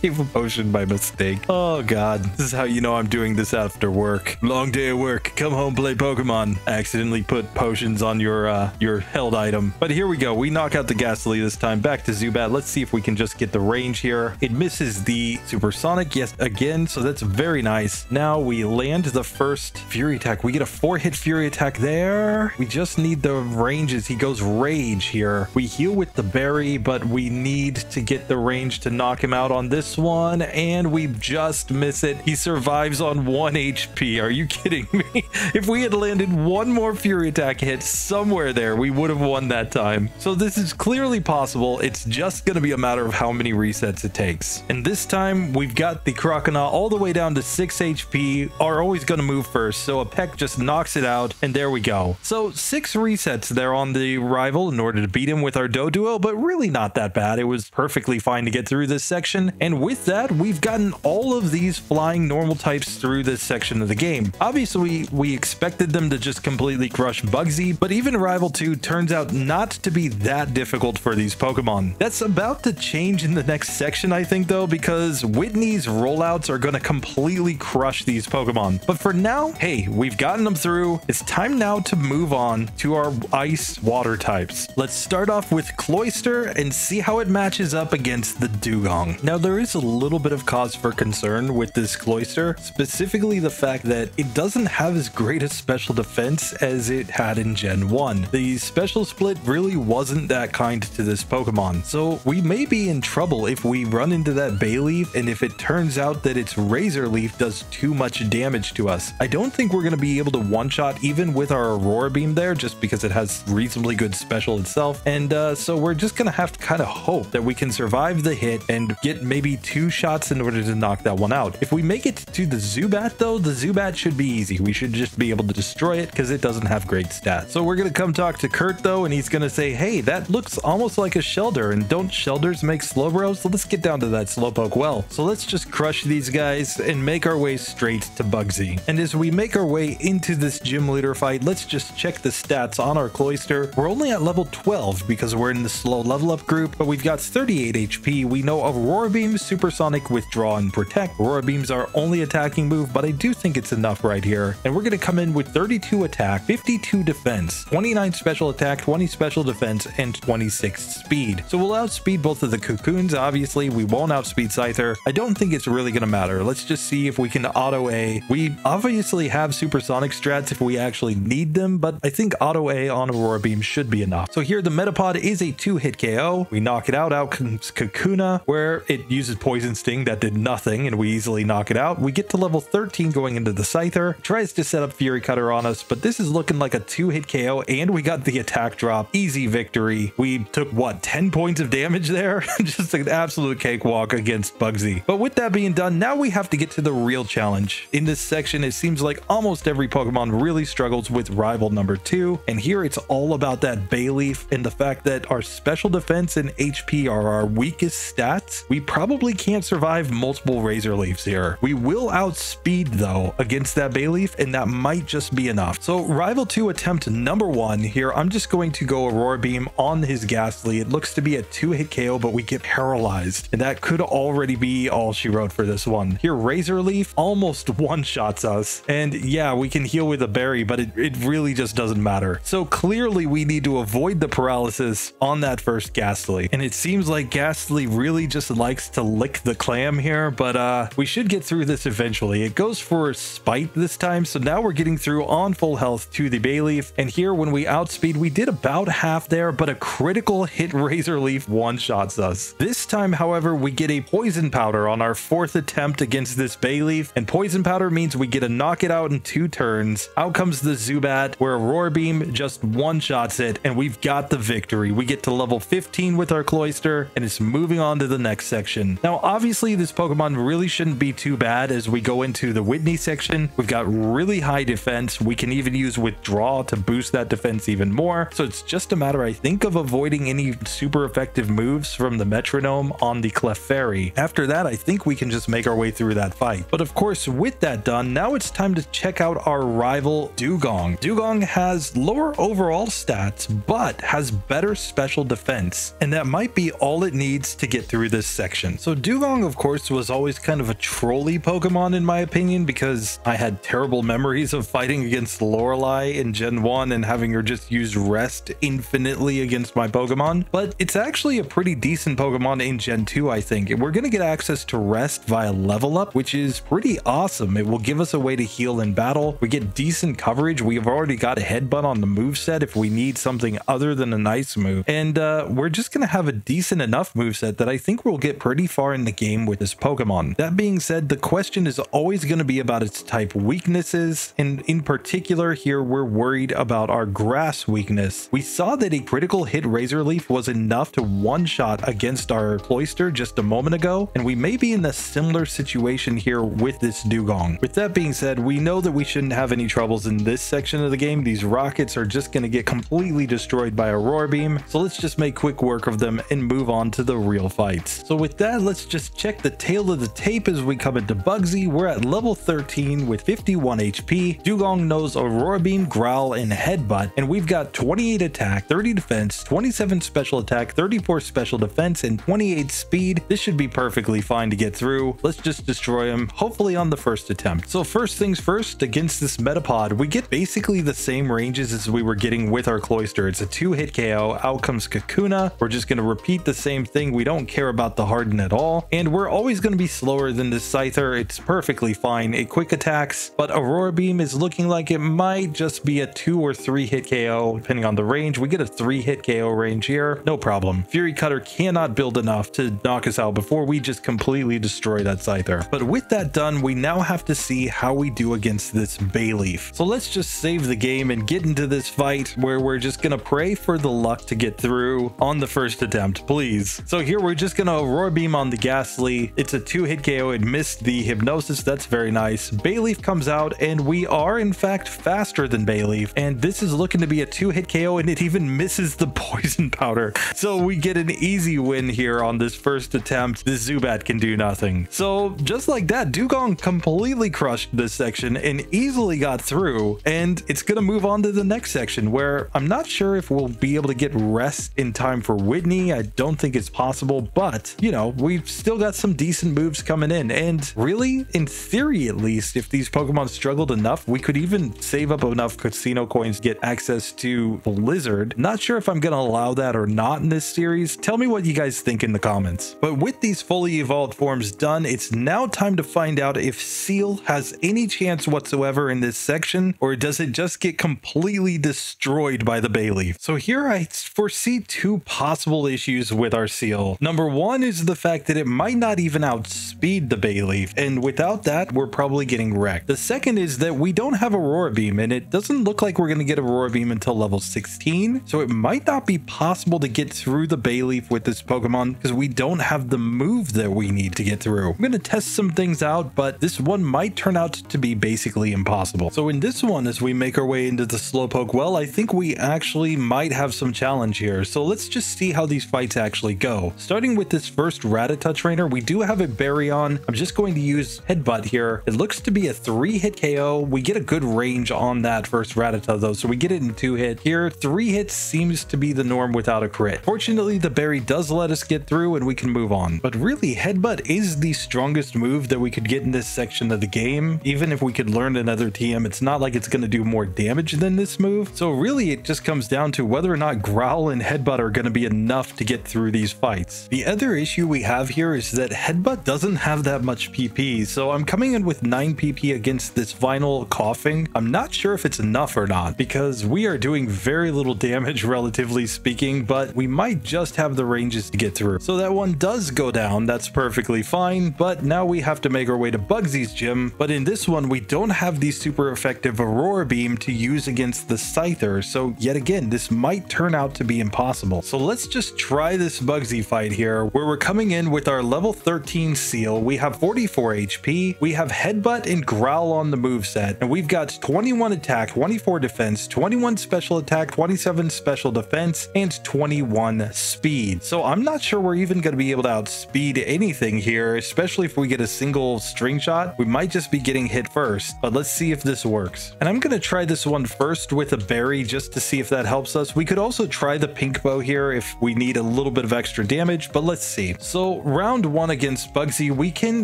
A: Gave a potion by mistake. Oh god, this is how you know I'm doing this after work. Long day of work, come home, play Pokemon. Accidentally put potions on your held item. But here we go, we knock out the Ghastly this time. Back to Zubat. Let's see if we can just get the range here. It misses the Supersonic, yes, again, so that's very nice. Now we land the first Fury Attack. We get a 4-hit Fury Attack there. We just need the ranges. He goes Rage here. We heal with the Berry, but we need to get the range to knock him out on this one, and we just miss it. He survives on 1 HP. Are you kidding me? If we had landed one more Fury Attack hit somewhere there, we would have won that time. So this is clearly possible. It's just going to be a matter of how many resets it takes. And this time we've got the Croconaw all the way down to 6 HP, are always going to move first. So a Peck just knocks it out, and there we go. So 6 resets there on the rival in order to beat him with our Doduo, but really not that bad. It was perfectly fine to get through this section. And with that, we've gotten all of these flying normal types through this section of the game. Obviously, we expected them to just completely crush Bugsy, but even Rival 2 turns out not to be that difficult for these Pokemon. That's about to change in the next section, I think, though, because Whitney's rollouts are going to completely crush these Pokemon. But for now, hey, we've gotten them through. It's time now to move on to our ice water types. Let's start off with Cloyster and see how it matches up against the Dewgong. Now, there is a little bit of cause for concern with this Cloyster, specifically the fact that it doesn't have as great a special defense as it had in Gen 1. The special split really wasn't that kind to this Pokemon, so we may be in trouble if we run into that Bayleaf and if it turns out that its Razor Leaf does too much damage to us. I don't think we're going to be able to one-shot even with our Aurora Beam there, just because it has reasonably good special itself, and so we're just going to have to kind of hope that we can survive the hit and get maybe 2 shots in order to knock that one out. If we make it to the Zubat though, the Zubat should be easy. We should just be able to destroy it because it doesn't have great stats. So we're going to come talk to Kurt though, and he's going to say, hey, that looks almost like a Shelder, and don't Shelders make Slowbro? So let's get down to that Slowpoke well. So let's just crush these guys and make our way straight to Bugsy. And as we make our way into this gym leader fight, let's just check the stats on our Cloyster. We're only at level 12 because we're in the slow level up group, but we've got 38 HP. We know Aurora Beam, Supersonic, Withdraw, and Protect. Aurora Beam's our only attacking move, but I do think it's enough right here. And we're going to come in with 32 attack, 52 defense, 29 special attack, 20 special defense, and 26 speed. So we'll outspeed both of the Cocoons. Obviously, we won't outspeed Scyther. I don't think it's really going to matter. Let's just see if we can auto A. We obviously have Supersonic strats if we actually need them, but I think auto A on Aurora Beam should be enough. So here the Metapod is a 2-hit KO. We knock it out. Out comes Kakuna, where it uses Poison Sting. That did nothing, and we easily knock it out. We get to level 13 going into the Scyther. Tries to set up Fury Cutter on us, but this is looking like a 2-hit KO, and we got the attack drop. Easy victory. We took, what, 10 points of damage there? Just an absolute cakewalk against Bugsy. But with that being done, now we have to get to the real challenge. In this section, it seems like almost every Pokemon really struggles with rival number 2, and here it's all about that Bayleaf and the fact that our special defense and HP are our weakest stats. We probably can't survive multiple Razor Leafs here. We will outspeed though against that Bayleaf, and that might just be enough. So rival 2 attempt number 1 here, I'm just going to go Aurora Beam on his Ghastly. It looks to be a 2-hit KO, but we get paralyzed, and that could already be all she wrote for this one. Here Razor Leaf almost one-shots us, and yeah, we can heal with a berry, but it really just doesn't matter. So clearly we need to avoid the paralysis on that first Ghastly, and it seems like Ghastly really just likes to lick the clam here, but we should get through this eventually. It goes for Spite this time, so now we're getting through on full health to the Bayleaf, and here when we outspeed, we did about half there, but a critical hit Razor Leaf one-shots us. This time, however, we get a Poison Powder on our 4th attempt against this Bayleaf, and Poison Powder means we get to knock it out in 2 turns. Out comes the Zubat, where Aurora Beam just one-shots it, and we've got the victory. We get to level 15 with our Cloyster, and it's moving on to the next section. Now, obviously, this Pokemon really shouldn't be too bad as we go into the Whitney section. We've got really high defense. We can even use Withdraw to boost that defense even more. So it's just a matter, I think, of avoiding any super effective moves from the Metronome on the Clefairy. After that, I think we can just make our way through that fight. But of course, with that done, now it's time to check out our rival Dewgong. Dewgong has lower overall stats, but has better special defense, and that might be all it needs to get through this section. So Dewgong, of course, was always kind of a trolly Pokemon in my opinion, because I had terrible memories of fighting against Lorelei in Gen 1 and having her just use Rest infinitely against my Pokemon. But it's actually a pretty decent Pokemon in Gen 2, I think. We're going to get access to Rest via level up, which is pretty awesome. It will give us a way to heal in battle. We get decent coverage. We've already got a Headbutt on the moveset if we need something other than an Ice move. And we're just going to have a decent enough moveset that I think we'll get pretty far in the game with this Pokemon. That being said, the question is always going to be about its type weaknesses, and in particular here we're worried about our grass weakness. We saw that a critical hit Razor Leaf was enough to one-shot against our Cloyster just a moment ago, and we may be in a similar situation here with this Dewgong. With that being said, we know that we shouldn't have any troubles in this section of the game. These rockets are just going to get completely destroyed by Aurora Beam, so let's just make quick work of them and move on to the real fights. So with that, let's just check the tail of the tape as we come into Bugsy. We're at level 13 with 51 HP. Dewgong knows Aurora Beam, Growl, and Headbutt, and we've got 28 attack, 30 defense, 27 special attack, 34 special defense, and 28 speed. This should be perfectly fine to get through. Let's just destroy him, hopefully on the first attempt. So first things first, against this Metapod, we get basically the same ranges as we were getting with our Cloyster. It's a 2-hit KO. Out comes Kakuna. We're just going to repeat the same thing. We don't care about the Harden at all, and we're always going to be slower than this Scyther. It's perfectly fine. It quick attacks, but Aurora Beam is looking like it might just be a 2 or 3 hit KO depending on the range. We get a 3-hit KO range here, no problem. Fury Cutter cannot build enough to knock us out before we just completely destroy that Scyther. But with that done, we now have to see how we do against this Bayleaf. So let's just save the game and get into this fight where we're just gonna pray for the luck to get through on the first attempt, please. So here we're just gonna Aurora Beam on the Ghastly. It's a 2-hit KO. It missed the Hypnosis. That's very nice. Bayleaf comes out, and we are in fact faster than Bayleaf, and this is looking to be a 2-hit KO, and it even misses the Poison Powder. So we get an easy win here on this first attempt. The Zubat can do nothing. So just like that, Dewgong completely crushed this section and easily got through, and it's gonna move on to the next section where I'm not sure if we'll be able to get Rest in time for Whitney. I don't think it's possible, but you know, we've still got some decent moves coming in, and really, in theory at least, if these Pokemon struggled enough, we could even save up enough casino coins to get access to Blizzard. Not sure if I'm gonna allow that or not in this series. Tell me what you guys think in the comments. But with these fully evolved forms done, it's now time to find out if Seel has any chance whatsoever in this section, or does it just get completely destroyed by the Bayleaf? So here I foresee 2 possible issues with our Seel. Number 1 is the fact that it might not even outspeed the Bayleaf, and without that, we're probably getting wrecked. The second is that we don't have Aurora Beam, and it doesn't look like we're going to get Aurora Beam until level 16, so it might not be possible to get through the Bayleaf with this Pokemon because we don't have the move that we need to get through. I'm going to test some things out, but this one might turn out to be basically impossible. So in this one, as we make our way into the Slowpoke, well, I think we actually might have some challenge here. So let's just see how these fights actually go. Starting with this first Rattata trainer, we do have a Berry on. I'm just going to use Headbutt here. It looks to be a 3-hit KO. We get a good range on that first Rattata though, so we get it in 2 hits. Here, 3 hits seems to be the norm without a crit. Fortunately, the Berry does let us get through and we can move on. But really, Headbutt is the strongest move that we could get in this section of the game. Even if we could learn another TM, it's not like it's going to do more damage than this move. So really, it just comes down to whether or not Growl and Headbutt are going to be enough to get through these fights. The other issue we have here is that Headbutt doesn't have that much PP, so I'm coming in with 9 PP against this Vinyl Coughing. I'm not sure if it's enough or not, because we are doing very little damage relatively speaking, but we might just have the ranges to get through. So that one does go down, that's perfectly fine, but now we have to make our way to Bugsy's gym, but in this one we don't have the super effective Aurora Beam to use against the Scyther, so yet again this might turn out to be impossible. So let's just try this Bugsy fight here, where we're coming in with our level 13 Seel. We have 44 HP, we have Headbutt and Growl on the moveset, and we've got 21 attack, 24 defense, 21 special attack, 27 special defense, and 21 speed. So I'm not sure we're even going to be able to outspeed anything here, especially if we get a single string shot. We might just be getting hit first, but let's see if this works. And I'm going to try this one first with a Berry just to see if that helps us. We could also try the Pink Bow here if we need a little bit of extra damage, but let's see. So round 1 against Bugsy, we can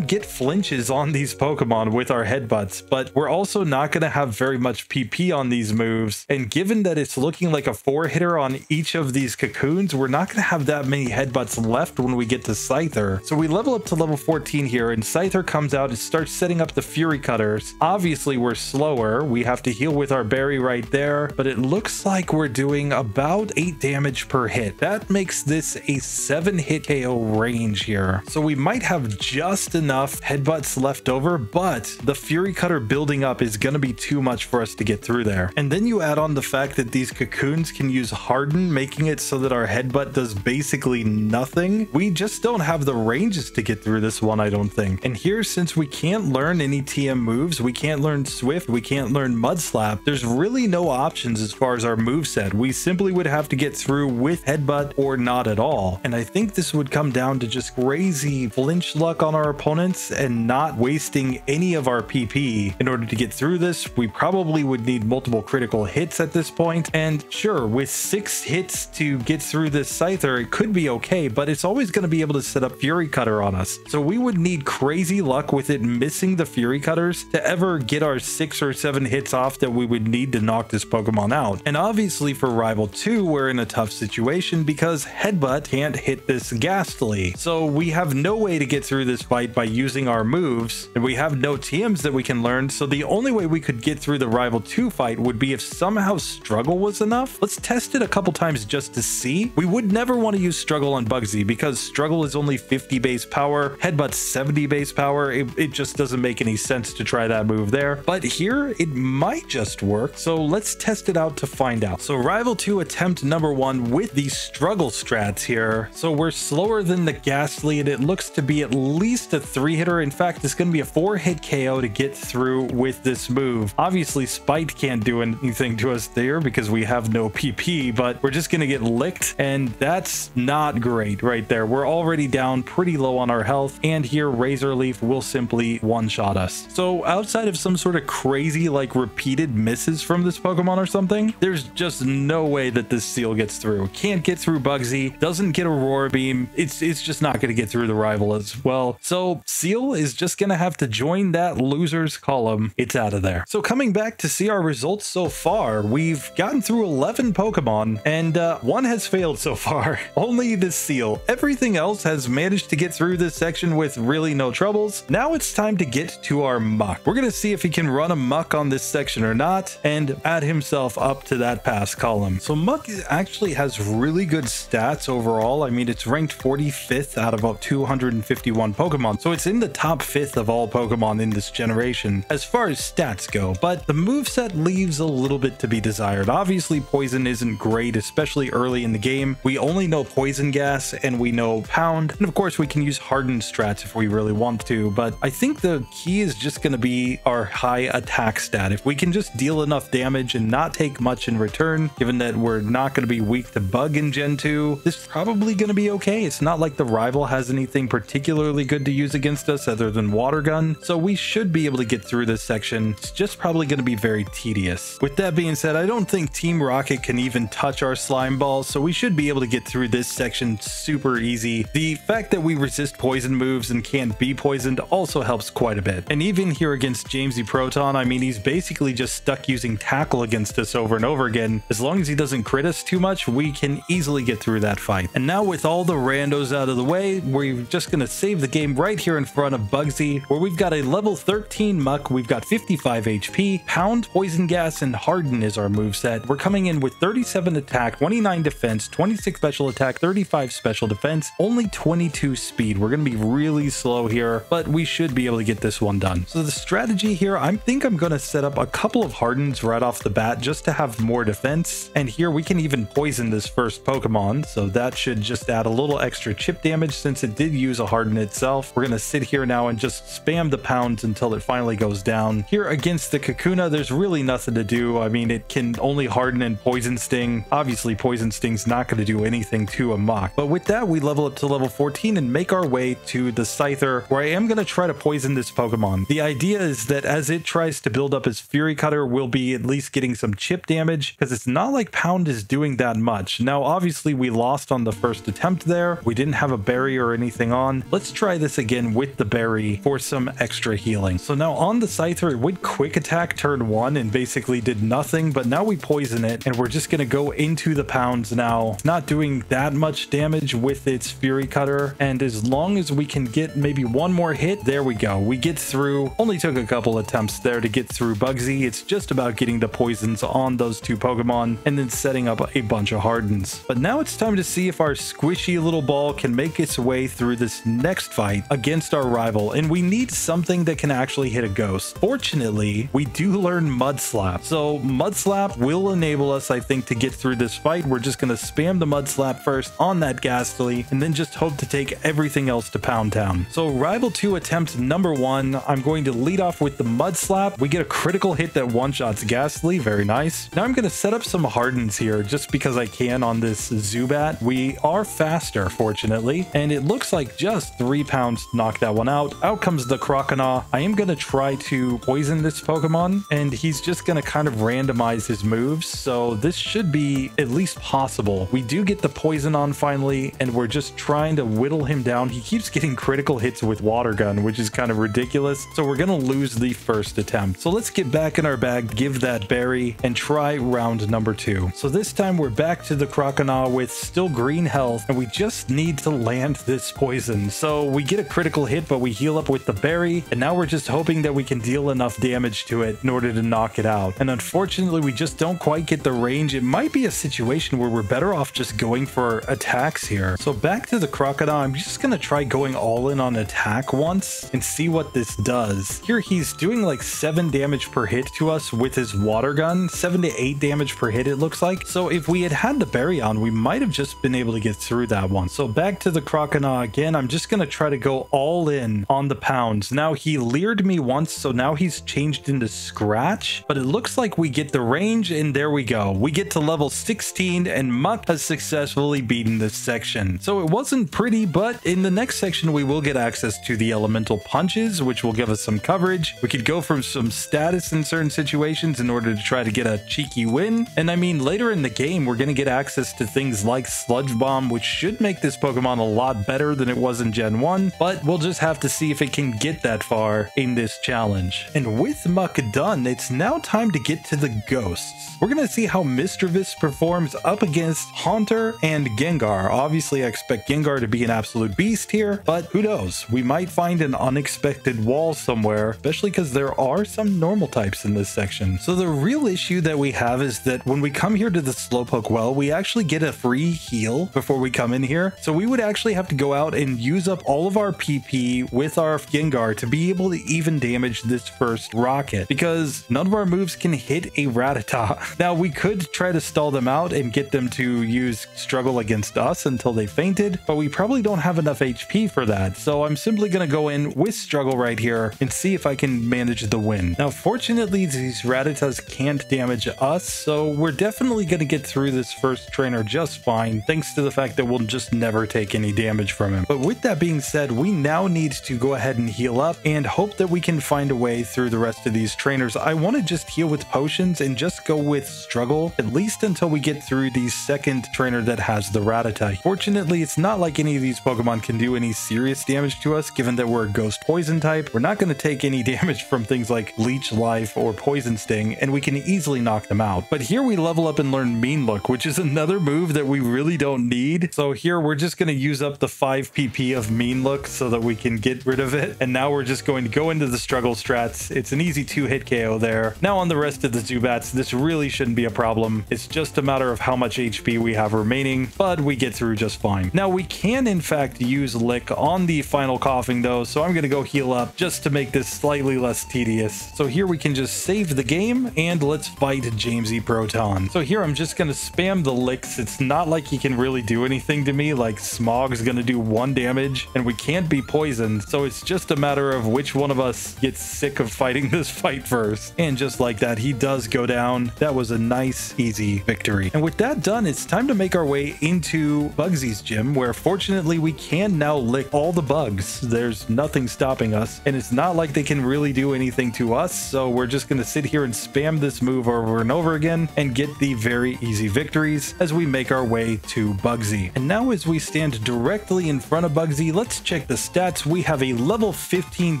A: get flinches on these Pokemon with our Headbutts, but we're also not going to have very much PP on these moves. And given that it's looking like a 4-hitter on each of these cocoons, we're not going to have that many Headbutts left when we get to Scyther. So we level up to level 14 here, and Scyther comes out and starts setting up the Fury Cutters. Obviously, we're slower. We have to heal with our Berry right there, but it looks like we're doing about 8 damage per hit. That makes this a 7-hit KO range here. So we might have just enough Headbutts left over, but the Fury Cutter building up is going to be too much for us to get through there. And then you add on the fact that these cocoons can use Harden, making it so that our Headbutt does basically nothing. We just don't have the ranges to get through this one, I don't think. And here, since we can't learn any TM moves, we can't learn Swift, we can't learn Mud Slap, there's really no options as far as our moveset. We simply would have to get through with Headbutt or not at all. And I think this would come down to just crazy flinch luck on our opponents and not wasting any of our PP. In order to get through this, we probably would need multiple critical hits at this point. And sure, with 6 hits to get through this Scyther, it could be okay, but it's always going to be able to set up Fury Cutter on us. So we would need crazy luck with it missing the Fury Cutters to ever get our 6 or 7 hits off that we would need to knock this Pokemon out. And obviously for Rival 2, we're in a tough situation because Headbutt can't hit this Ghastly. So we have no way to get through this fight by using our moves, and we have no TMs that we can learn, so the only way we could get through the Rival 2 fight would be if somehow Struggle was enough. Let's test it a couple times just to see. We would never want to use Struggle on Bugsy because Struggle is only 50 base power, Headbutt's 70 base power. It just doesn't make any sense to try that move there. But here, it might just work, so let's test it out to find out. So Rival 2 attempt number 1 with the Struggle strats here. So we're slower than the Ghastly, and it looks to be at least a 3-hitter. In fact, it's going to be a 4-hit KO to get through with this move. Obviously, Spite can't do anything to us there because we have no PP, but we're just going to get licked, and that's not great right there. We're already down pretty low on our health, and here Razor Leaf will simply one-shot us. So outside of some sort of crazy, like, repeated misses from this Pokemon or something, there's just no way that this Seel gets through. Can't get through Bugsy, doesn't get Aurora Beam. It's just not going to get through the Rival as well. So Seel is just going to have to join that losers column. It's out of there. So coming back to see our results so far, we've gotten through 11 Pokemon, and one has failed so far. Only the Seel. Everything else has managed to get through this section with really no troubles. Now it's time to get to our Muck. We're going to see if he can run a Muck on this section or not, and add himself up to that pass column. So Muck actually has really good stats overall. I mean, it's ranked 45th 5th out of 251 Pokemon, so it's in the top 5th of all Pokemon in this generation as far as stats go, but the moveset leaves a little bit to be desired. Obviously, Poison isn't great, especially early in the game. We only know Poison Gas and we know Pound, and of course we can use Hardened strats if we really want to, but I think the key is just going to be our high attack stat. If we can just deal enough damage and not take much in return, given that we're not going to be weak to Bug in Gen 2, this is probably going to be okay. It's not like the rival has anything particularly good to use against us other than Water Gun, so we should be able to get through this section. It's just probably going to be very tedious. With that being said, I don't think Team Rocket can even touch our slime balls, so we should be able to get through this section super easy. The fact that we resist poison moves and can't be poisoned also helps quite a bit. And even here against Jamesy Proton, I mean, he's basically just stuck using Tackle against us over and over again. As long as he doesn't crit us too much, we can easily get through that fight. And now with all the randos out of the way, we're just going to save the game right here in front of Bugsy, where we've got a level 13 Muck, we've got 55 HP, Pound, Poison Gas, and Harden is our moveset. We're coming in with 37 attack, 29 defense, 26 special attack, 35 special defense, only 22 speed. We're going to be really slow here, but we should be able to get this one done. So the strategy here, I think I'm going to set up a couple of Hardens right off the bat just to have more defense. And here we can even poison this first Pokemon, so that should just add a little extra chip damage since it did use a Harden itself. We're going to sit here now and just spam the Pounds until it finally goes down. Here against the Kakuna, there's really nothing to do. I mean, it can only Harden and Poison Sting. Obviously, Poison Sting's not going to do anything to a Mach. But with that, we level up to level 14 and make our way to the Scyther, where I am going to try to poison this Pokemon. The idea is that as it tries to build up his Fury Cutter, we'll be at least getting some chip damage, because it's not like Pound is doing that much. Now, obviously, we lost on the first attempt there. We didn't have a berry or anything on. Let's try this again with the berry for some extra healing. So now on the Scyther, it went quick attack turn 1 and basically did nothing, but now we poison it and we're just going to go into the Pounds now. Not doing that much damage with its Fury Cutter, and as long as we can get maybe one more hit, there we go. We get through. Only took a couple attempts there to get through Bugsy. It's just about getting the poisons on those two Pokemon and then setting up a bunch of Hardens. But now it's time to see if our squishy little ball can make its way through this next fight against our rival, and we need something that can actually hit a ghost. Fortunately, we do learn Mud Slap, so Mud Slap will enable us, I think, to get through this fight. We're just going to spam the Mud Slap first on that Ghastly and then just hope to take everything else to Pound Town. So Rival 2 attempt number 1, I'm going to lead off with the Mud Slap. We get a critical hit that one-shots Ghastly, very nice. Now I'm going to set up some Hardens here just because I can on this Zubat. We are faster, fortunately, and it looks like just 3 pounds knocked that one out. Out comes the Croconaw. I am going to try to poison this Pokemon, and he's just going to kind of randomize his moves, so this should be at least possible. We do get the poison on finally, and we're just trying to whittle him down. He keeps getting critical hits with Water Gun, which is kind of ridiculous, so we're going to lose the first attempt. So let's get back in our bag, give that berry, and try round number 2. So this time we're back to the Croconaw with still green health, and we just need to land this poison. So we get a critical hit, but we heal up with the berry, and now we're just hoping that we can deal enough damage to it in order to knock it out. And unfortunately, we just don't quite get the range. It might be a situation where we're better off just going for attacks here. So back to the Crocodile, I'm just going to try going all in on attack once and see what this does. Here he's doing like 7 damage per hit to us with his Water Gun, 7 to 8 damage per hit it looks like. So if we had had the berry on, we might have just been able to get through that one. So back to the Crocodile again. I'm just going to try to go all in on the Pounds. Now he leered me once, so now he's changed into Scratch, but it looks like we get the range, and there we go. We get to level 16 and Muck has successfully beaten this section. So it wasn't pretty, but in the next section we will get access to the elemental punches, which will give us some coverage. We could go from some status in certain situations in order to try to get a cheeky win. And I mean, later in the game we're going to get access to things like Sludge Bomb, which should make this Pokemon a lot better than it was in Gen 1, but we'll just have to see if it can get that far in this challenge. And with Muck done, it's now time to get to the ghosts. We're going to see how Misdreavus performs up against Haunter and Gengar. Obviously, I expect Gengar to be an absolute beast here, but who knows? We might find an unexpected wall somewhere, especially because there are some normal types in this section. So the real issue that we have is that when we come here to the Slowpoke well, we actually get a free heal before we come in here. So we would actually actually have to go out and use up all of our PP with our Gengar to be able to even damage this first rocket, because none of our moves can hit a Rattata. Now, we could try to stall them out and get them to use Struggle against us until they fainted, but we probably don't have enough HP for that. So I'm simply going to go in with Struggle right here and see if I can manage the win. Now, fortunately, these Rattatas can't damage us, so we're definitely going to get through this first trainer just fine, thanks to the fact that we'll just never take any damage from him. But with that being said, we now need to go ahead and heal up and hope that we can find a way through the rest of these trainers. I want to just heal with potions and just go with Struggle, at least until we get through the second trainer that has the Rattata. Fortunately, it's not like any of these Pokemon can do any serious damage to us, given that we're a Ghost Poison type. We're not going to take any damage from things like Leech Life or Poison Sting, and we can easily knock them out. But here we level up and learn Mean Look, which is another move that we really don't need. So here we're just going to use up the 5 PP of Mean Look so that we can get rid of it. And now we're just going to go into the Struggle strats. It's an easy 2-hit KO there. Now on the rest of the Zubats, this really shouldn't be a problem. It's just a matter of how much HP we have remaining, but we get through just fine. Now we can in fact use Lick on the final coughing though, so I'm going to go heal up just to make this slightly less tedious. So here we can just save the game and let's fight Jamesy Proton. So here I'm just going to spam the licks. It's not like he can really do anything to me, like Smog's going to do 1 damage and we can't be poisoned, so it's just a matter of which one of us gets sick of fighting this fight first. And just like that, he does go down. That was a nice, easy victory. And with that done, it's time to make our way into Bugsy's gym, where fortunately we can now lick all the bugs. There's nothing stopping us, and it's not like they can really do anything to us, so we're just going to sit here and spam this move over and over again and get the very easy victories as we make our way to Bugsy. And now as we stand directly in front of Bugsy, let's check the stats. We have a level 15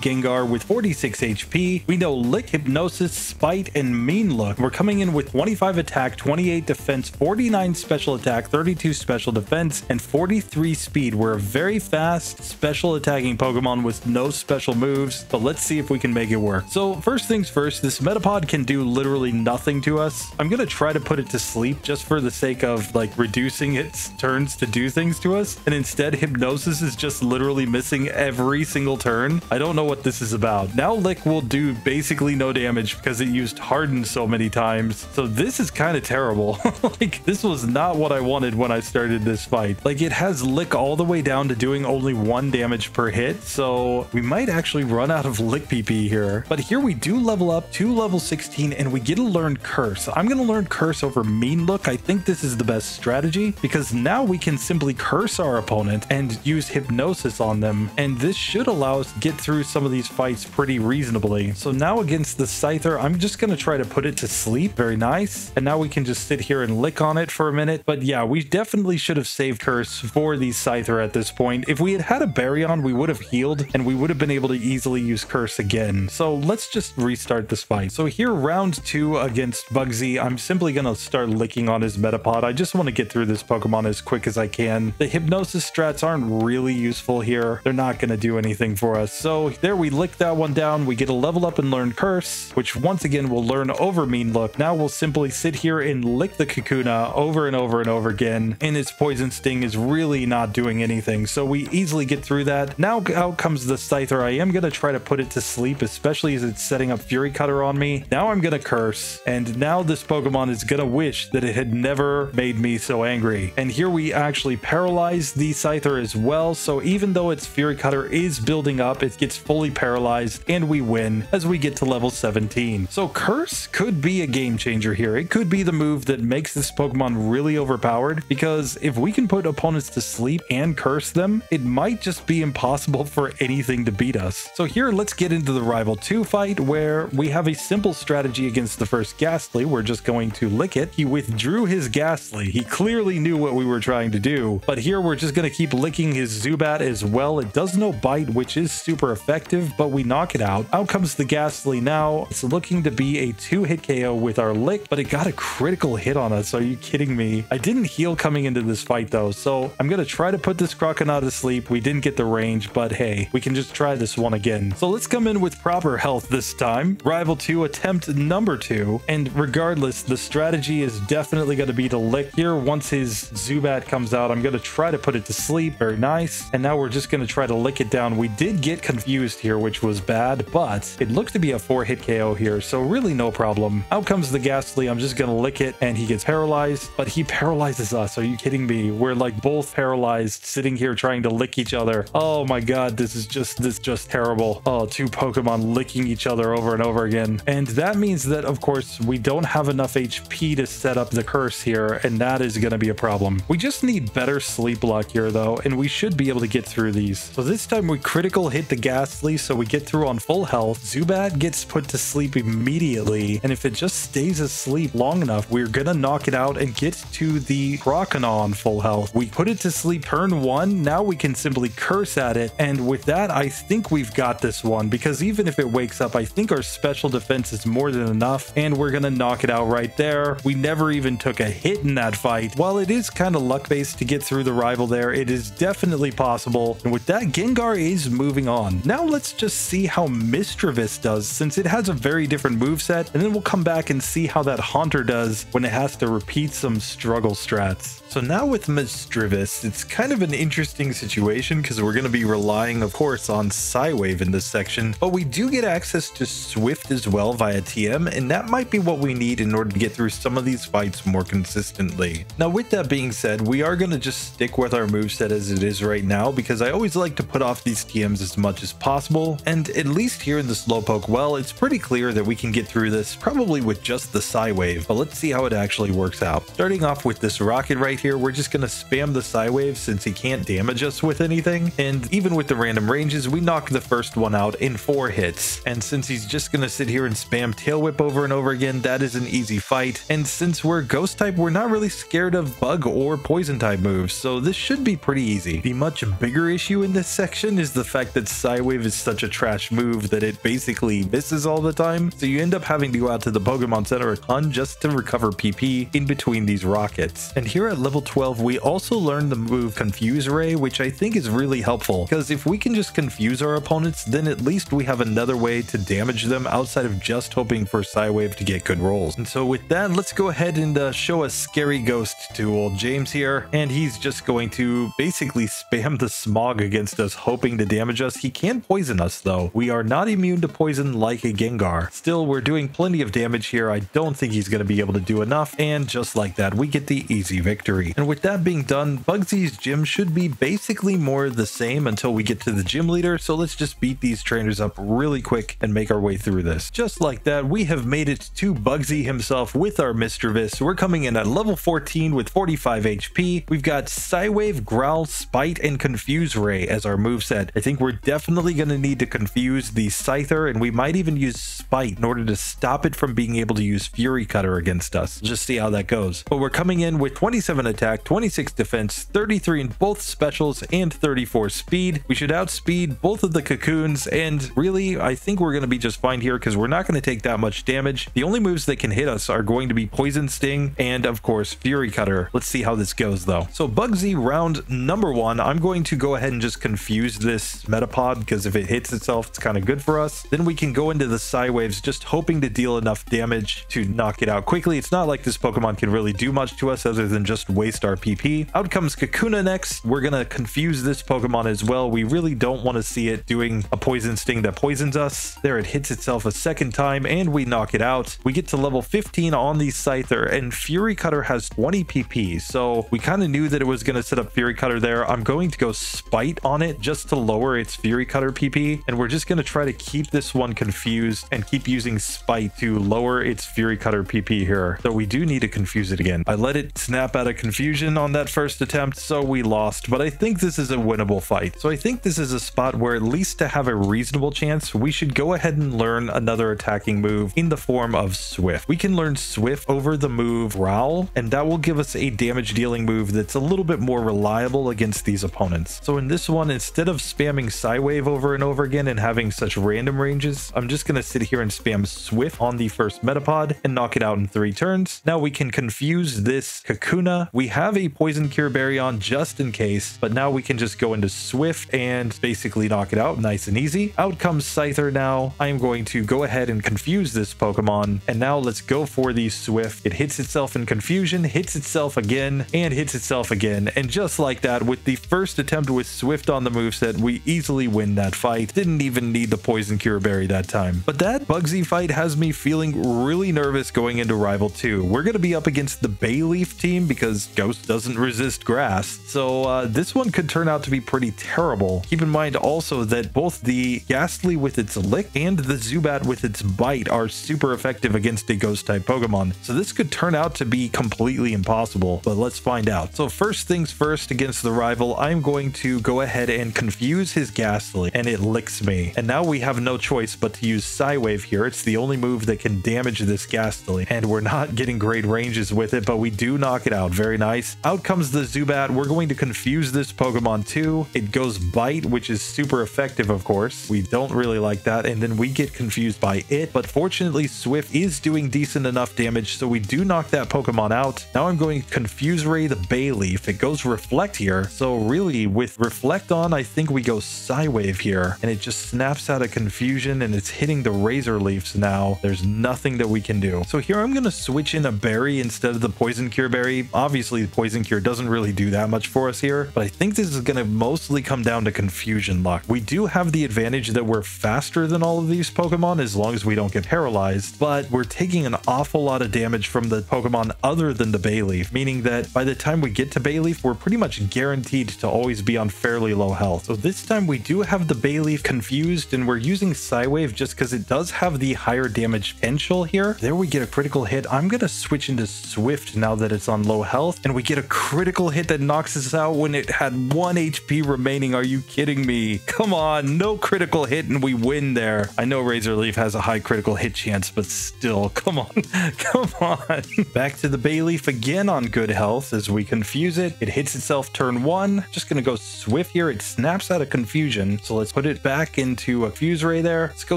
A: Gengar with 46 HP. We know Lick, Hypnosis, Spite, and Mean Look. We're coming in with 25 attack, 28 defense, 49 special attack, 32 special defense, and 43 speed. We're a very fast special attacking Pokemon with no special moves, but let's see if we can make it work. So first things first, this Metapod can do literally nothing to us. I'm going to try to put it to sleep just for the sake of like reducing its turns to do things to us, and instead Hypnosis is just literally missing every single turn. I don't know what this is about. Now Lick will do basically no damage because it used Harden so many times, so this is kind of terrible. Like, this was not what I wanted when I started this fight. Like, it has Lick all the way down to doing only 1 damage per hit, so we might actually run out of Lick PP here. But here we do level up to level 16 and we get to learn Curse. I'm going to learn Curse over Mean Look. I think this is the best strategy because now we can simply curse our opponent and use Hypnosis on them, and this should allow us to get through some of these fights pretty reasonably. So now against the Scyther, I'm just going to try to put it to sleep. Very nice. And now we can just sit here and lick on it for a minute. But yeah, we definitely should have saved Curse for the Scyther at this point. If we had had a Baryon, we would have healed and we would have been able to easily use Curse again. So let's just restart this fight. So here, round 2 against Bugsy, I'm simply going to start licking on his Metapod. I just want to get through this Pokemon as quick as I can. The Hypnosis strats aren't really useful here. They're not going to do anything for us. So there, we lick that one down. We get a level up and learn Curse, which once again will learn over Mean Look. Now we'll simply sit here and lick the Kakuna over and over and over again, and its Poison Sting is really not doing anything, so we easily get through that. Now out comes the Scyther. I am going to try to put it to sleep, especially as it's setting up Fury Cutter on me. Now I'm going to Curse, and now this Pokemon is going to wish that it had never made me so angry. And here we actually paralyze the Scyther as well, so even though its Fury Cutter is building up, it gets fully paralyzed, and we win as we get to level 17. So Curse could be a game changer here. It could be the move that makes this Pokemon really overpowered, because if we can put opponents to sleep and curse them, it might just be impossible for anything to beat us. So here, let's get into the Rival 2 fight, where we have a simple strategy against the first Ghastly. We're just going to lick it. He withdrew his Ghastly. He clearly knew what we were trying to do, but here we're just going to keep licking his Zubat as well. It does no bite, which is super effective, but we knock it out. Out comes the Ghastly now. It's looking to be a 2-hit KO with our lick, but it got a critical hit on us. Are you kidding me? I didn't heal coming into this fight though, so I'm going to try to put this Croconaw to sleep. We didn't get the range, but hey, we can just try this one again. So let's come in with proper health this time. Rival 2, attempt number 2, and regardless, the strategy is definitely going to be to lick here. Once his Zubat comes out, I'm going to try to put it to sleep. Very nice. And now we're just going to try to lick it down. We did get confused here, which was bad, but it looked to be a 4-hit KO here, so really no problem. Out comes the Ghastly. I'm just going to lick it, and he gets paralyzed, but he paralyzes us. Are you kidding me? We're like both paralyzed, sitting here trying to lick each other. Oh my god, this is just terrible. Oh, two Pokemon licking each other over and over again. And that means that, of course, we don't have enough HP to set up the curse here, and that is going to be a problem. We just need better sleep luck here, though, and we should be able to get through these. So this time we critical hit the Ghastly, so we get through on full health. Zubat gets put to sleep immediately, and if it just stays asleep long enough, we're gonna knock it out and get to the Croconaw on full health. We put it to sleep turn 1. Now we can simply curse at it, and with that, I think we've got this one, because even if it wakes up, I think our special defense is more than enough, and we're gonna knock it out right there. We never even took a hit in that fight. While it is kind of luck-based to get through the rival there, it is definitely possible, and with that, Gengar is moving on. Now let's just see how Misdreavus does, since it has a very different moveset, and then we'll come back and see how that Haunter does when it has to repeat some struggle strats. So now with Misdreavus, it's kind of an interesting situation because we're going to be relying, of course, on Psywave in this section, but we do get access to Swift as well via TM, and that might be what we need in order to get through some of these fights more consistently. Now, with that being said, we are going to just stick with our moveset as it is right now, because I always like to put off these TMs as much as possible, and at least here in the Slowpoke, well, it's pretty clear that we can get through this probably with just the Psywave, but let's see how it actually works out. Starting off with this Rocket right here, we're just going to spam the Psywave since he can't damage us with anything, and even with the random ranges, we knock the first one out in 4 hits, and since he's just going to sit here and spam Tail Whip over and over again, that is an easy fight, and since we're Ghost type, we're not really scared of Bug or Poison type moves, so this should be pretty easy. The much bigger issue in this section is the fact that Psywave is such a trash move that it basically misses all the time, so you end up having to go out to the Pokemon Center a ton just to recover PP in between these rockets. And here at level 12, we also learned the move Confuse Ray, which I think is really helpful, because if we can just confuse our opponents, then at least we have another way to damage them outside of just hoping for Psywave to get good rolls. And so with that, let's go ahead and show a Scary Ghost to old James here, and he's just going to basically spam the Smog against us, hoping to damage us. He can poison us though. We are not immune to poison like a Gengar. Still, we're doing plenty of damage here. I don't think he's going to be able to do enough, and just like that, we get the easy victory. And with that being done, Bugsy's gym should be basically more the same until we get to the gym leader, so let's just beat these trainers up really quick and make our way through this. Just like that, we have made it to Bugsy himself with our Misdreavus. We're coming in at level 14 with 45 HP. We've got Psywave, Growl, Spite, and Confuse Ray as our moveset. I think we're definitely going to need to confuse the Scyther, and we might even use Spite in order to stop it from being able to use Fury Cutter against us. We'll just see how that goes. But we're coming in with 27 attack, 26 defense, 33 in both specials, and 34 speed. We should outspeed both of the Cocoons, and really, I think we're going to be just fine here because we're not going to take that much damage. The only moves that can hit us are going to be Poison Sting and, of course, Fury Cutter. Let's see how this goes, though. So Bugsy, round number 1, I'm going to go ahead and just confuse this Metapod, because if it hits itself, it's kind of good for us. Then we can go into the Psywaves, just hoping to deal enough damage to knock it out quickly. It's not like this Pokemon can really do much to us other than just waste our PP. Out comes Kakuna next. We're going to confuse this Pokemon as well. We really don't want to see it doing a Poison Sting that poisons us. There, it hits itself a second time, and we knock it out. We get to level 15 on the Scyther, and Fury Cutter has 20 PP, so we kind of knew that it was going to set up Fury Cutter there. I'm going to go Spite on it just to lower its Fury Cutter PP, and we're just going to try to keep this one confused and keep using Spite to lower its Fury Cutter PP here. So we do need to confuse it again. I let it snap out of confusion on that first attempt, so we lost, but I think this is a winnable fight. So I think this is a spot where, at least to have a reasonable chance, we should go ahead and learn another attacking move in the form of Swift. We can learn Swift over the move Growl, and that will give us a damage dealing move that's a little bit more reliable against these opponents. So in this one, instead of spamming Psywave over and over again and having such random ranges, I'm just going to sit here and spam Swift on the first Metapod and knock it out in 3 turns. Now we can confuse this Kakuna. We have a Poison Cure Berry on just in case, but now we can just go into Swift and basically knock it out nice and easy. Out comes Scyther now. I am going to go ahead and confuse this Pokemon, and now let's go for the Swift. It hits itself in confusion, hits itself again, and hits itself again, and just just like that, with the first attempt with Swift on the moveset, we easily win that fight. Didn't even need the Poison Cure Berry that time. But that Bugsy fight has me feeling really nervous going into Rival 2. We're going to be up against the Bayleaf team because Ghost doesn't resist grass. So this one could turn out to be pretty terrible. Keep in mind also that both the Ghastly with its Lick and the Zubat with its Bite are super effective against a Ghost type Pokemon. So this could turn out to be completely impossible, but let's find out. So first things first, against the Rival, I'm going to go ahead and confuse his Ghastly, and it licks me. And now we have no choice but to use Psywave here. It's the only move that can damage this Ghastly, and we're not getting great ranges with it, but we do knock it out. Very nice. Out comes the Zubat. We're going to confuse this Pokemon too. It goes Bite, which is super effective, of course. We don't really like that, and then we get confused by it, but fortunately Swift is doing decent enough damage, so we do knock that Pokemon out. Now I'm going to Confuse Ray the Bayleaf. It goes Reflect here, so really with Reflect on, I think we go Psywave here, and it just snaps out of confusion, and it's hitting the Razor Leafs now. There's nothing that we can do. So here I'm going to switch in a berry instead of the Poison Cure Berry. Obviously the Poison Cure doesn't really do that much for us here, but I think this is going to mostly come down to confusion luck. We do have the advantage that we're faster than all of these Pokemon as long as we don't get paralyzed, but we're taking an awful lot of damage from the Pokemon other than the Bayleaf, meaning that by the time we get to Bayleaf, we're pretty much guaranteed to always be on fairly low health. So this time we do have the Bayleaf confused, and we're using Psywave just because it does have the higher damage potential here. There we get a critical hit. I'm going to switch into Swift now that it's on low health, and we get a critical hit that knocks us out when it had 1 HP remaining. Are you kidding me? Come on, no critical hit and we win there. I know Razor Leaf has a high critical hit chance, but still, come on, come on. Back to the Bayleaf again on good health as we confuse it. It hits itself turn 1. Just going to go Swift here. It snaps out of confusion, so let's put it back into a Fuse Ray there. Let's go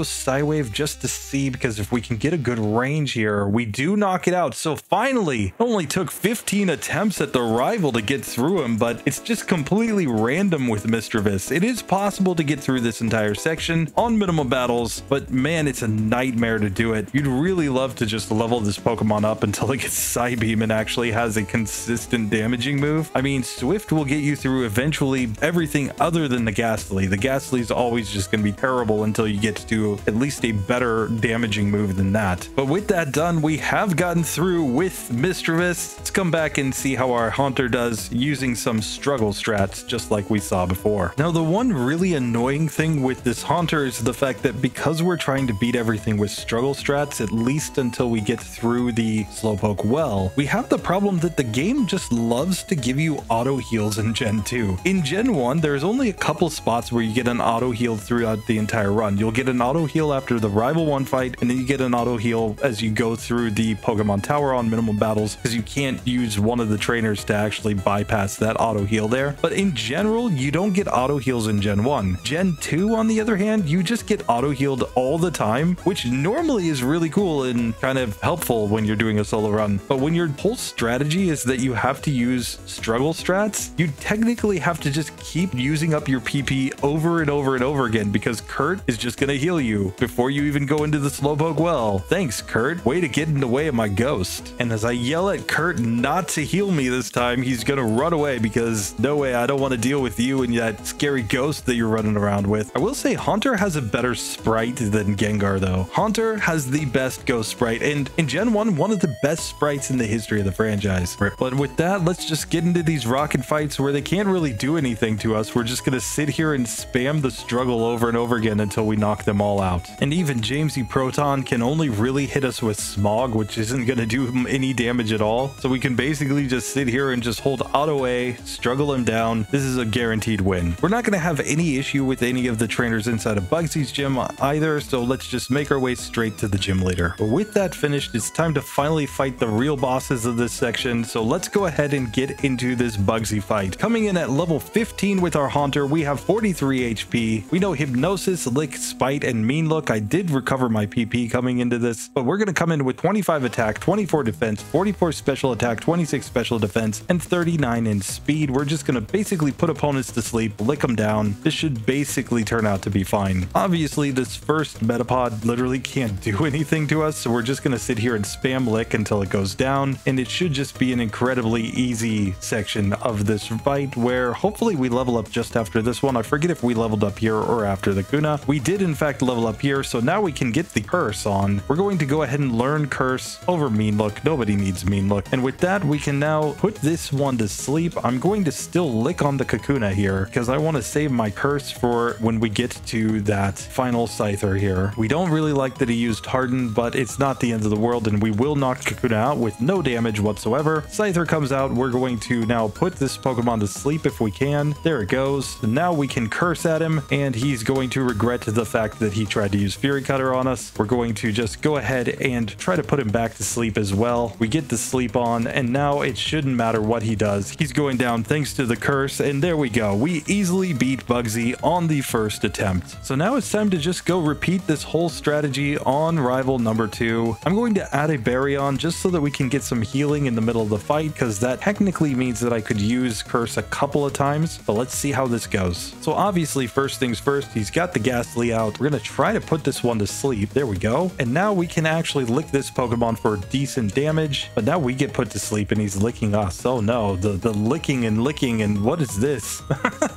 A: Psywave just to see, because if we can get a good range here, we do knock it out. So finally, it only took 15 attempts at the Rival to get through him, but it's just completely random with Misdreavus. It is possible to get through this entire section on minimum battles, but man, it's a nightmare to do it. You'd really love to just level this Pokemon up until it gets Psybeam and actually has a consistent damaging move. I mean, Swift will get you through eventually everything other than the Ghastly. The Ghastly is always just going to be terrible until you get to at least a better damaging move than that. But with that done, we have gotten through with Misdreavus. Let's come back and see how our Haunter does using some struggle strats, just like we saw before. Now, the one really annoying thing with this Haunter is the fact that because we're trying to beat everything with struggle strats, at least until we get through the Slowpoke well, we have the problem that the game just loves to give you auto heals in Gen 2. In Gen 1, there's only a couple spots where you get an auto heal throughout the entire run. You'll get an auto heal after the Rival 1 fight, and then you get an auto heal as you go through the Pokemon Tower on minimum battles, because you can't use one of the trainers to actually bypass that auto heal there. But in general, you don't get auto heals in Gen 1. Gen 2, on the other hand, you just get auto healed all the time, which normally is really cool and kind of helpful when you're doing a solo run. But when your whole strategy is that you have to use struggle strats, you technically have to just keep using up your PP over and over and over again, because Kurt is just going to heal you before you even go into the Slowpoke well. Thanks, Kurt. Way to get in the way of my ghost. And as I yell at Kurt not to heal me this time, he's going to run away, because no way, I don't want to deal with you and that scary ghost that you're running around with. I will say Haunter has a better sprite than Gengar though. Haunter has the best ghost sprite, and in Gen 1, one of the best sprites in the history of the franchise. But with that, let's just get into these rocket fights where they can't really do anything to us. We're just going to sit here and spam the struggle over and over again until we knock them all out. And even Jamesy Proton can only really hit us with Smog, which isn't going to do him any damage at all. So we can basically just sit here and just hold auto A, struggle him down. This is a guaranteed win. We're not going to have any issue with any of the trainers inside of Bugsy's gym either, so let's just make our way straight to the gym leader. But with that finished, it's time to finally fight the real bosses of this section, so let's go ahead and get into this Bugsy fight. Coming in at level 15 with our Haunter, we have 43 HP. We know Hypnosis, Lick, Spite, and Mean Look. I did recover my PP coming into this, but we're going to come in with 25 attack, 24 defense, 44 special attack, 26 special defense, and 39 in speed. We're just going to basically put opponents to sleep, lick them down. This should basically turn out to be fine. Obviously, this first Metapod literally can't do anything to us, so we're just going to sit here and spam Lick until it goes down, and it should just be an incredibly easy section of this fight where hopefully we level up just after this one. I forget if we leveled up here or after the Kuna. We did in fact level up here, so now we can get the curse on. We're going to go ahead and learn curse over mean look. Nobody needs mean look. And with that, we can now put this one to sleep. I'm going to still lick on the Kakuna here because I want to save my curse for when we get to that final Scyther here. We don't really like that he used Harden, but it's not the end of the world, and we will knock Kakuna out with no damage whatsoever. Scyther comes out. We're going to now put this Pokemon to sleep if we can. There it goes. Now we can curse at him, and he's going to regret the fact that he tried to use Fury Cutter on us. We're going to just go ahead and try to put him back to sleep as well. We get the sleep on, and now it shouldn't matter what he does. He's going down thanks to the curse, and there we go. We easily beat Bugsy on the first attempt. So now it's time to just go repeat this whole strategy on rival number 2. I'm going to add a berry on just so that we can get some healing in the middle of the fight, because that technically means that I could use curse a couple of times, but let's see how this goes. So obviously, first things first, he's got the Ghastly out. We're going to try to put this one to sleep. There we go. And now we can actually lick this Pokemon for decent damage, but now we get put to sleep and he's licking us. Oh no, the licking and what is this?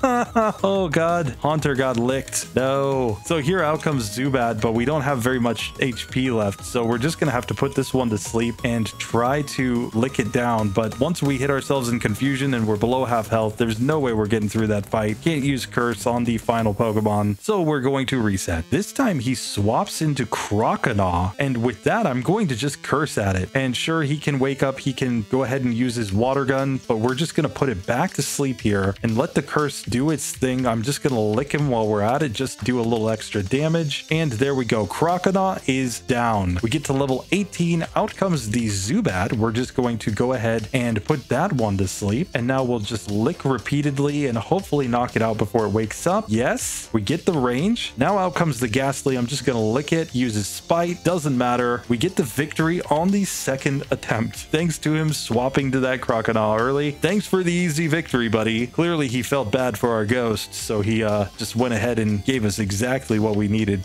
A: Oh god, Haunter got licked. No. So here out comes Zubat, but we don't have very much HP left, so we're just gonna have to put this one to sleep and try to lick it down. But once we hit ourselves in confusion and we're below half health, there's no way we're getting through that fight. Can't use curse on the final Pokemon, so we're going to reset. This time he swaps into Croconaw, and with that I'm going to just curse at it. And sure, he can wake up, he can go ahead and use his water gun, but we're just gonna put it back to sleep here and let the curse do its thing. I'm just gonna lick him while we're at it, just do a little extra damage, and there we go. Croconaw is down. We get to level 18. Out comes the Zubat. We're just going to go ahead and put that one to sleep, and now we'll just lick repeatedly and hopefully knock it out before it wakes up. Yes, we get the range. Now out comes the Ghastly. I'm just gonna lick it, use his Spite, doesn't matter. We get the victory on the second attempt thanks to him swapping to that Croconaw early. Thanks for the easy victory, buddy. Clearly he felt bad for our ghost, so he just went ahead and gave us exactly what we needed.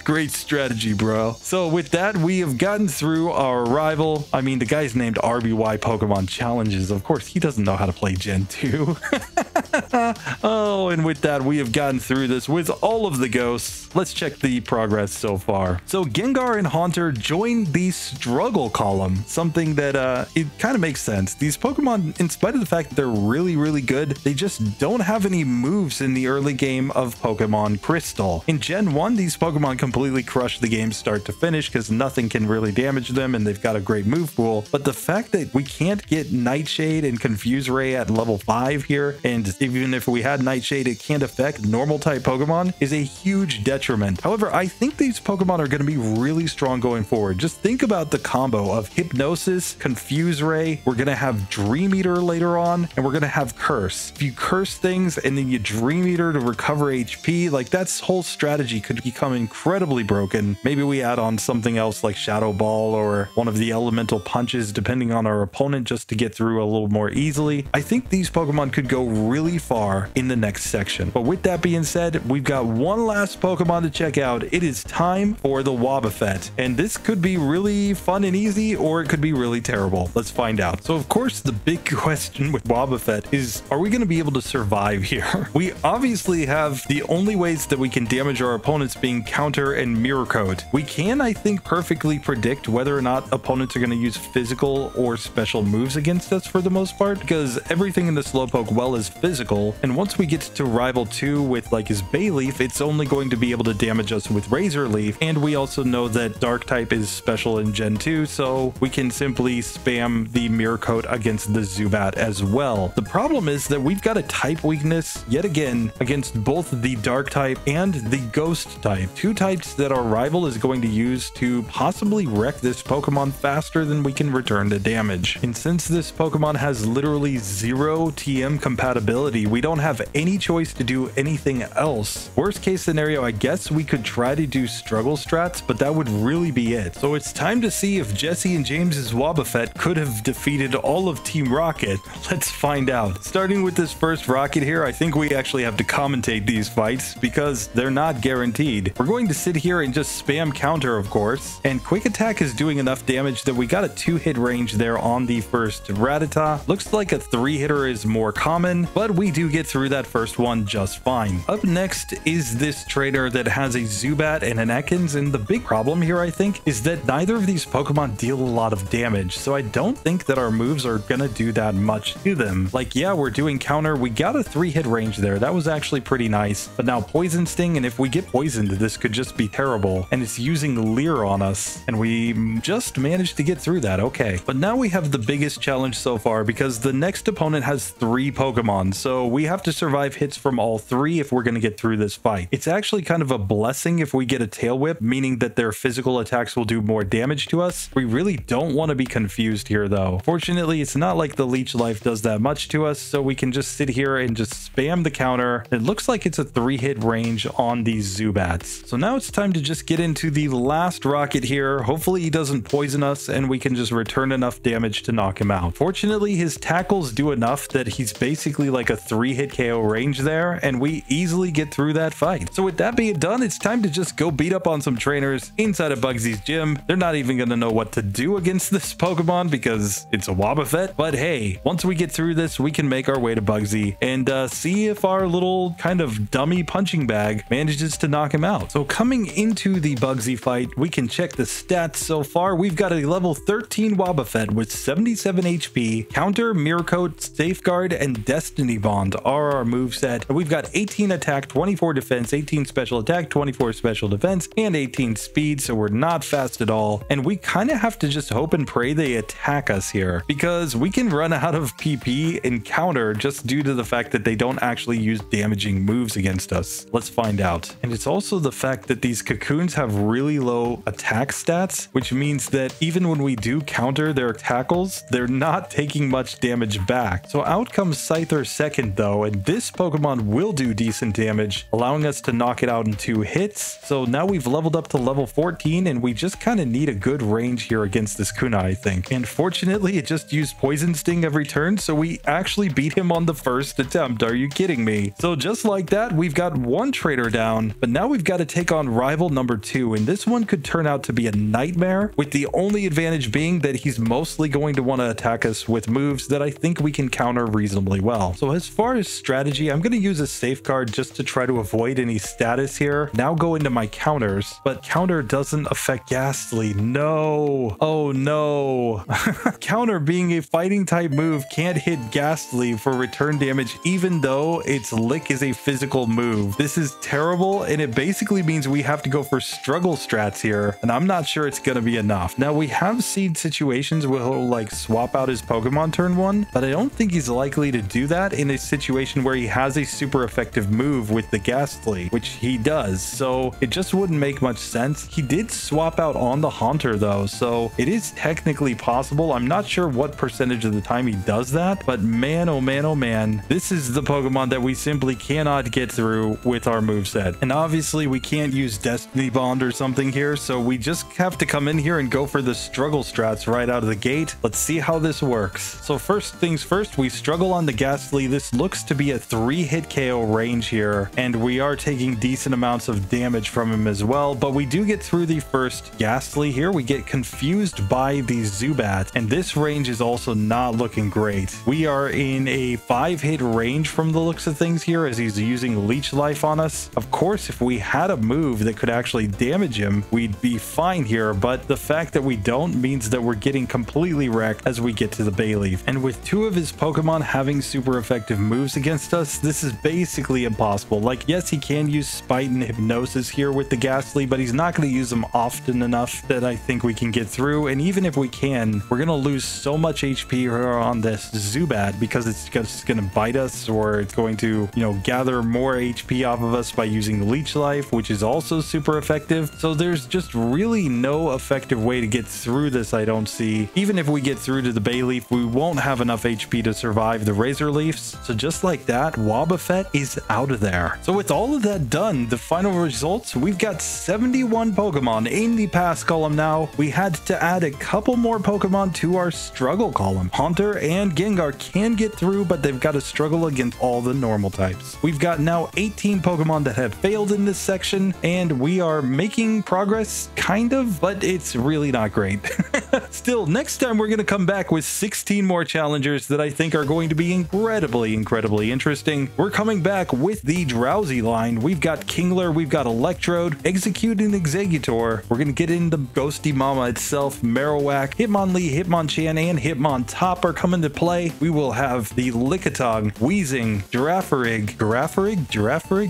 A: Great strategy, bro. So with that, we have gotten through our rival. I mean, the guy's named RBY Pokemon Challenges. Of course, he doesn't know how to play Gen 2. Oh, and with that, we have gotten through this with all of the ghosts. Let's check the progress so far. So Gengar and Haunter joined the struggle column, something that it kind of makes sense. These Pokemon, in spite of the fact that they're really, really good, they just don't have any moves in the early game of Pokemon Crystal. In Gen 1, these Pokemon completely crush the game start to finish because nothing can really damage them and they've got a great move pool. But the fact that we can't get Nightshade and Confuse Ray at level 5 here, and even if we had Nightshade, it can't affect normal type Pokemon, is a huge detriment. However, I think these Pokemon are going to be really strong going forward. Just think about the combo of Hypnosis, Confuse Ray, we're going to have Dream Eater later on, and we're going to have Curse. If you curse things and then you Dream Eater to recover HP, like that whole strategy could become incredibly broken. Maybe we add on something else like Shadow Ball or one of the elemental punches depending on our opponent just to get through a little more easily. I think these Pokemon could go really far in the next section. But with that being said, we've got one last Pokemon to check out. It is time for the Wobbuffet, and this could be really fun and easy, or it could be really terrible. Let's find out. So of course, the big question with Wobbuffet is, are we going to be able to survive here? We obviously have the only ways that we can damage our opponents being Counter and Mirror Coat. We can, I think, perfectly predict whether or not opponents are going to use physical or special moves against us for the most part, because everything in the Slowpoke well is physical, and once we get to Rival 2 with like his Bayleaf, it's only going to be able to damage us with Razor Leaf, and we also know that Dark type is special in Gen 2, so we can simply spam the Mirror Coat against the Zubat as well. The problem is that we've got a type weakness, yet again, against both the Dark type and the Ghost type, two types that our rival is going to use to possibly wreck this Pokemon faster than we can return the damage. And since this Pokemon has literally zero TM compatibility, ability. We don't have any choice to do anything else. Worst case scenario, I guess we could try to do struggle strats, but that would really be it. So it's time to see if Jesse and James's Wobbuffet could have defeated all of Team Rocket. Let's find out. Starting with this first Rocket here, I think we actually have to commentate these fights because they're not guaranteed. We're going to sit here and just spam counter, of course, and quick attack is doing enough damage that we got a 2-hit range there on the first Rattata. Looks like a 3-hitter is more common, but we do get through that first one just fine. Up next is this trainer that has a Zubat and an Ekans, and the big problem here, I think, is that neither of these Pokemon deal a lot of damage, so I don't think that our moves are gonna do that much to them. Like, yeah, we're doing counter. We got a 3-hit range there. That was actually pretty nice, but now Poison Sting, and if we get poisoned, this could just be terrible, and it's using Leer on us, and we just managed to get through that. Okay, but now we have the biggest challenge so far because the next opponent has 3 Pokemon, so we have to survive hits from all 3 if we're going to get through this fight. It's actually kind of a blessing if we get a Tail Whip, meaning that their physical attacks will do more damage to us. We really don't want to be confused here though. Fortunately, it's not like the Leech Life does that much to us, so we can just sit here and just spam the counter. It looks like it's a 3-hit range on these Zubats. So now it's time to just get into the last Rocket here. Hopefully he doesn't poison us and we can just return enough damage to knock him out. Fortunately, his tackles do enough that he's basically like a 3-hit KO range there, and we easily get through that fight. So with that being done, it's time to just go beat up on some trainers inside of Bugsy's gym. They're not even going to know what to do against this Pokemon because it's a Wobbuffet. But hey, once we get through this, we can make our way to Bugsy and see if our little kind of dummy punching bag manages to knock him out. So coming into the Bugsy fight, we can check the stats so far. We've got a level 13 Wobbuffet with 77 HP. Counter, Mirror Coat, Safeguard, and Destiny Bond are our moveset. And we've got 18 attack, 24 defense, 18 special attack, 24 special defense, and 18 speed, so we're not fast at all. And we kind of have to just hope and pray they attack us here because we can run out of PP and counter just due to the fact that they don't actually use damaging moves against us. Let's find out. And it's also the fact that these cocoons have really low attack stats, which means that even when we do counter their tackles, they're not taking much damage back. So out comes Scyther second though, and this Pokemon will do decent damage, allowing us to knock it out in 2 hits. So now we've leveled up to level 14 and we just kind of need a good range here against this Kuna, I think. And fortunately, it just used Poison Sting every turn, so we actually beat him on the first attempt. Are you kidding me? So just like that, we've got 1 trainer down, but now we've got to take on rival number 2, and this one could turn out to be a nightmare, with the only advantage being that he's mostly going to want to attack us with moves that I think we can counter reasonably well. So as far as strategy, I'm going to use a safeguard just to try to avoid any status here. Now go into my counters, but counter doesn't affect Ghastly. No. Oh no. Counter, being a fighting type move, can't hit Ghastly for return damage even though its lick is a physical move. This is terrible, and it basically means we have to go for struggle strats here, and I'm not sure it's going to be enough. Now we have seen situations where he'll like swap out his Pokemon turn 1, but I don't think he's likely to do that in a situation where he has a super effective move with the Ghastly, which he does, so it just wouldn't make much sense. He did swap out on the Haunter though, so it is technically possible. I'm not sure what percentage of the time he does that, but man, oh man, oh man, this is the Pokemon that we simply cannot get through with our moveset. And obviously we can't use Destiny Bond or something here, so we just have to come in here and go for the struggle strats right out of the gate. Let's see how this works. So first things first, we struggle on the Ghastly. This looks to be a 3-hit KO range here, and we are taking decent amounts of damage from him as well, but we do get through the first Ghastly here. We get confused by the Zubat, and this range is also not looking great. We are in a 5-hit range from the looks of things here as he's using Leech Life on us. Of course, if we had a move that could actually damage him, we'd be fine here, but the fact that we don't means that we're getting completely wrecked as we get to the Bayleaf. And with 2 of his Pokemon having super effective moves against us, this is basically impossible. Like, yes, he can use Spite and Hypnosis here with the Ghastly, but he's not going to use them often enough that I think we can get through. And even if we can, we're going to lose so much HP here on this Zubat because it's just going to bite us, or it's going to, you know, gather more HP off of us by using Leech Life, which is also super effective. So there's just really no effective way to get through this, I don't see. Even if we get through to the Bayleaf, we won't have enough HP to survive the Razor Leaf, reverse. So just like that, Wobbuffet is out of there. So with all of that done, the final results, we've got 71 Pokemon in the pass column now. We had to add a couple more Pokemon to our struggle column. Haunter and Gengar can get through, but they've got to struggle against all the normal types. We've got now 18 Pokemon that have failed in this section, and we are making progress, kind of, but it's really not great. Still, next time we're going to come back with 16 more challengers that I think are going to be incredibly interesting. We're coming back with the Drowsy line. We've got Kingler, we've got Electrode, Execute and Exeggutor. We're going to get into Ghosty Mama itself, Marowak, Hitmonlee, Hitmonchan, and Hitmontop are coming to play. We will have the Lickitung, Weezing, Girafarig?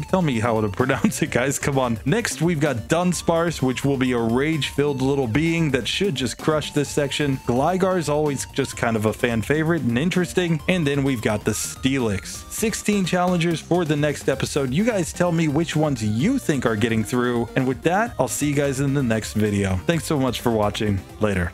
A: Tell me how to pronounce it, guys. Come on. Next, we've got Dunsparce, which will be a rage-filled little being that should just crush this section. Gligar is always just kind of a fan favorite and interesting. And then we've got the Steelix. 16 challengers for the next episode. You guys tell me which ones you think are getting through. And with that, I'll see you guys in the next video. Thanks so much for watching. Later.